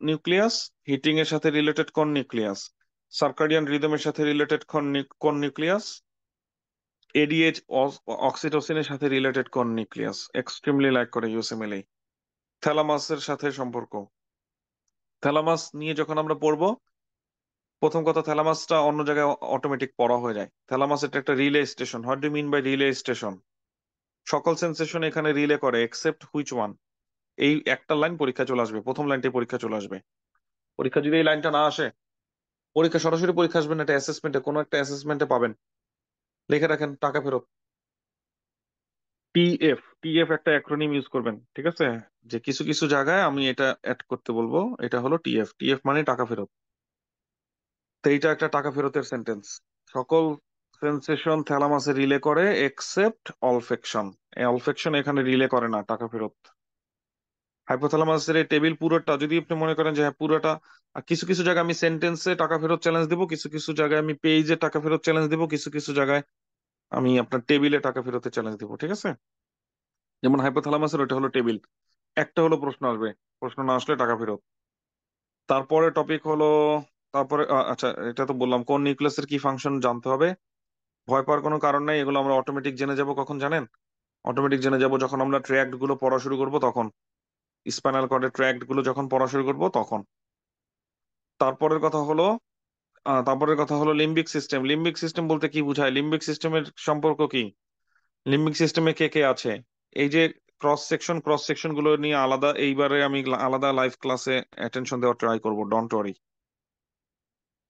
নিউক্লিয়াস, হিটিং এর সাথে রিলেটেড কোন নিউক্লিয়াস, সার্কাডিয়ান রিদমের সাথে রিলেটেড কোন নিউক্লিয়াস, এডিএইচ অক্সিটোসিনের সাথে রিলেটেড কোন নিউক্লিয়াস, এক্সট্রিমলি লাইক করে ইউএসএমএলএ। থ্যালামাসের সাথে সম্পর্ক, থ্যালামাস নিয়ে যখন আমরা পড়বো প্রথম কথা, থ্যালামাসটা অন্য জায়গায় অটোমেটিক পড়া হয়ে যায়। থ্যালামাস এটা একটা relay station. What do mean by relay station? সকল সেন্সেশন এখানে রিলে করে, এক্সেপ্ট হুইচ ওয়ান। এই একটা লাইন পরীক্ষা চলে আসবে, প্রথম লাইনটাই পরীক্ষা চলে আসবে। পরীক্ষা যদি এই লাইনটা না আসে, পরীক্ষা সরাসরি পরীক্ষা আসবেন না, এটা অ্যাসেসমেন্টে, কোনো একটা অ্যাসেসমেন্টে পাবেন, লিখে রাখেন টাকা ফেরত। টিএফ, টিএফ একটা অ্যাক্রোনিম ইউজ করবেন, ঠিক আছে? যে কিছু কিছু জায়গায় আমি এটা অ্যাড করতে বলবো, এটা হলো টিএফ। টিএফ মানে টাকা ফেরত। তো এইটা একটা টাকা ফেরতের সেন্টেন্স। সকল সেন্সেশন থ্যালামাসে রিলে করে এক্সেপ্ট অলফেকশন। এই অলফেকশন এখানে রিলে করে না টাকা ফেরত। হাইপোথ্যালামাসের এই টেবিল পুরোটা যদি আপনি মনে করেন যে হ্যাঁ পুরোটা, আর কিছু কিছু জায়গায় আমি সেন্টেন্সে টাকা ফেরত চ্যালেঞ্জ দিব, কিছু কিছু জায়গায় আমি পেজে টাকা ফেরত চ্যালেঞ্জ দিব, কিছু কিছু জায়গায় আমি আপনার টেবিলে টাকা ফেরতের চ্যালেঞ্জ দিব, ঠিক আছে? যেমন হাইপোথ্যালামাসের ওটা হলো টেবিল, একটা হলো প্রশ্ন আসবে, প্রশ্ন না আসলে টাকা ফেরত। তারপরে টপিক হলো, তারপরে আচ্ছা এটা তো বললাম কোন নিউক্লিয়াসের কি ফাংশন জানতে হবে। ভয় পাওয়ার কোনো কারণ নাই, এগুলো আমরা অটোমেটিক জেনে যাব। কখন জানেন? অটোমেটিক জেনে যাব যখন আমরা ট্র্যাক্ট গুলো পড়া শুরু করব তখন। স্পাইনাল কর্ডের ট্র্যাক্ট গুলো যখন পড়া শুরু করব তখন। তারপরের কথা হলো তারপরের কথা হলো লিম্বিক সিস্টেম। লিম্বিক সিস্টেম বলতে কি বোঝায়? লিম্বিক সিস্টেমের সম্পর্ক কি? লিম্বিক সিস্টেমে কে কে আছে? এই যে ক্রস সেকশন গুলো নিয়ে আলাদা, এইবারে আমি আলাদা লাইভ ক্লাসে অ্যাটেনশন দেওয়ার ট্রাই করবো, ডোন্ট ওয়ারি।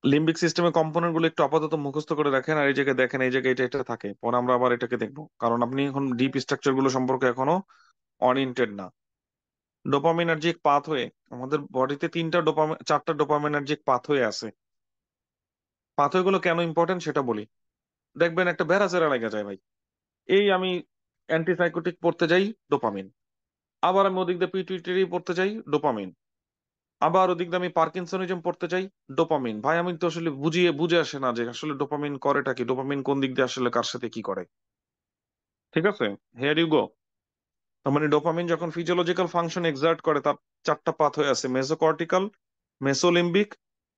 লিম্বিক সিস্টেমের কম্পোনেন্ট গুলো একটু আপাতত মুখস্থ করে রাখেন, আর এই জায়গায় দেখেন, এই জায়গায় এটা এটা থাকে, পরে আমরা আবার এটাকে দেখবো, কারণ আপনি এখন ডিপ স্ট্রাকচার গুলো সম্পর্কে এখনো অরিয়েন্টেড না। ডোপামিনার্জিক পাথওয়ে, আমাদের বডিতে চারটা ডোপামিনার্জিক পাথওয়ে আছে। পাথওয়ে গুলো কেন ইম্পর্টেন্ট সেটা বলি। দেখবেন একটা বেড়াচেরা লেগে যায় ভাই, এই আমি অ্যান্টিসাইকোটিক পড়তে যাই, ডোপামিন। আবার আমি ওদিক দিয়ে পিটুইটারি পড়তে যাই, ডোপামিন। আবার ওদিক দিয়ে আমি পার্কিনসনিজম পড়তে যাই, ডোপামিন। ভাই আমি তো আসলে বুঝে আসে না যে আসলে ডোপামিন করেটা কি, ডোপামিন কোন দিক দিয়ে আসলে কার সাথে কি করে। ঠিক আছে, হেয়ার ইউ গো। তার মানে ডোপামিন যখন ফিজিওলজিক্যাল ফাংশন এক্সার্ট করে, তার চারটা পাথ হয়ে আছে: মেসোকর্টিক্যাল, মেসোলিম্বিক,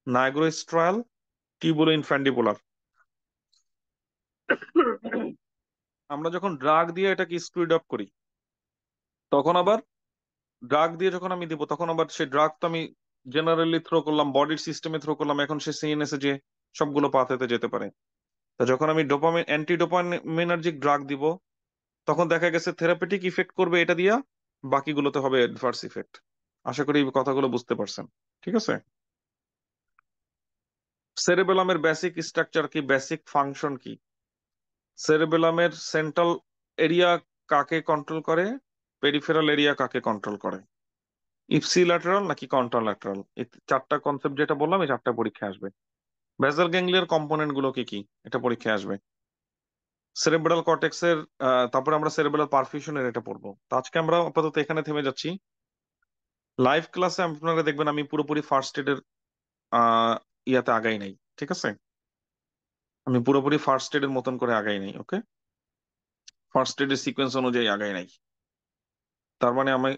নাইগ্রোস্ট্রাল, টিউবুলো ইনফ্যান্ডিবুলার। আমরা যখন ড্রাগ দিয়ে এটাকে স্পিড আপ করি, তখন আবার ড্রাগ দিয়ে যখন আমি দিব, তখন আবার সেই ড্রাগ তো আমি জেনারেলি থ্রো করলাম, বডির সিস্টেমে থ্রো করলাম, এখন সে সিএনএস এ যে সবগুলো পাথেতে যেতে পারে। তা যখন আমি ডোপামিন, অ্যান্টি ডোপামিনার্জিক ড্রাগ দিব, তখন দেখা গেছে থেরাপিউটিক ইফেক্ট করবে এটা দিয়া, বাকিগুলোতে হবে অ্যাডভার্স ইফেক্ট। আশা করি এই কথাগুলো বুঝতে পারছেন, ঠিক আছে? সেরেবেলামের বেসিক স্ট্রাকচার কি, বেসিক ফাংশন কি? সেরেবেলামের সেন্ট্রাল এরিয়া কাকে কন্ট্রোল করে, পেরিফেরাল এরিয়া কাকে কন্ট্রোল করে, ইপসিল্যাটারাল নাকি কন্ট্রাল্যাটারাল? এই চারটা কনসেপ্ট যেটা বললাম, এই চারটা পরীক্ষা আসবে। বেসাল গ্যাংলিয়ার কম্পোনেন্ট গুলো কি কি, এটা পরীক্ষায় আসবে। সেরেব্রাল কর্টেক্সের তারপরে আমরা সেরেব্রাল পারফিউশনের এটা পড়বো। তো আজকে আমরা আপাতত এখানে থেমে যাচ্ছি। লাইভ ক্লাসে আপনারা দেখবেন আমি পুরোপুরি ফার্স্ট এডের ইয়াতে আগাই নাই, ঠিক আছে? আমি পুরোপুরি ফার্স্ট এডের মতন করে আগাই নাই, ওকে? ফার্স্ট এডের সিকোয়েন্স অনুযায়ী আগাই নাই। তার মানে আমি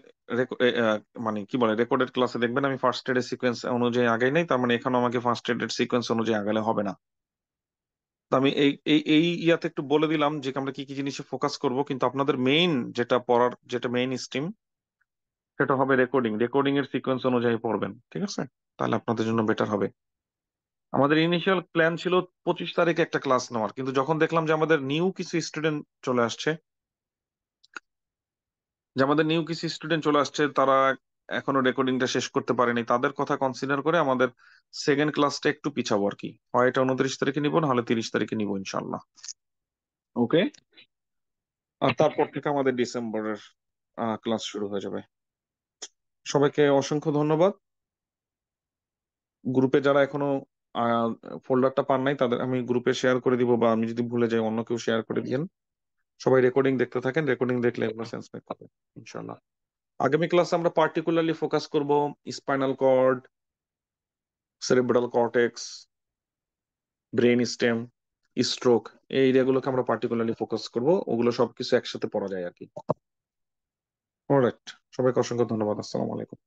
মানে কি বলে, রেকর্ডেড ক্লাসে দেখবেন আমি ফার্স্ট এডের সিকোয়েন্স অনুযায়ী আগাই নাই, তার মানে এখানে আমাকে ফার্স্ট এডের সিকোয়েন্স অনুযায়ী আগালে হবে না। তো আমি এই ইয়াতে একটু বলে দিলাম যে আমরা কি কি জিনিসে ফোকাস করব, কিন্তু আপনাদের মেইন যেটা পড়ার, যেটা মেইন স্ট্রিম, সেটা হবে রেকর্ডিং। রেকর্ডিং এর সিকোয়েন্স অনুযায়ী পড়বেন, ঠিক আছে? তাহলে আপনাদের জন্য বেটার হবে। আমাদের ইনিশিয়াল প্ল্যান ছিল 25 তারিখে একটা ক্লাস নেওয়ার, কিন্তু যখন দেখলাম যে আমাদের নিউ কিছু স্টুডেন্ট চলে আসছে, তারা এখনো রেকর্ডিংটা শেষ করতে পারেনি, তাদের কথা কনসিডার করে আমাদের সেকেন্ড ক্লাসটা একটু পিছাবো আর কি। হয় এটা 29 তারিখে নিবো, নাহলে 30 তারিখে নিবো ইনশাল্লাহ। ওকে। আর তারপর থেকে আমাদের ডিসেম্বরের ক্লাস শুরু হয়ে যাবে। সবাইকে অসংখ্য ধন্যবাদ। গ্রুপে যারা এখনো ফোল্ডারটা পান নাই, তাদের আমি গ্রুপে শেয়ার করে দিব, বা আমি যদি ভুলে যাই অন্য কেউ শেয়ার করে দিয়েন। সবাই রেকর্ডিং দেখতে থাকেন, রেকর্ডিং দেখলে এগুলো সেন্স পেতে পাবে ইনশাল্লাহ। আগামী ক্লাসে আমরা পার্টিকুলারলি ফোকাস করব spinal cord, cerebral cortex, brain stem, stroke, এই এরিয়াগুলোকে আমরা পার্টিকুলারলি ফোকাস করব। ওগুলো সবকিছু একসাথে পড়া যায় আর কি। অলরাইট, সবাইকে অসংখ্য ধন্যবাদ। আসসালামু আলাইকুম।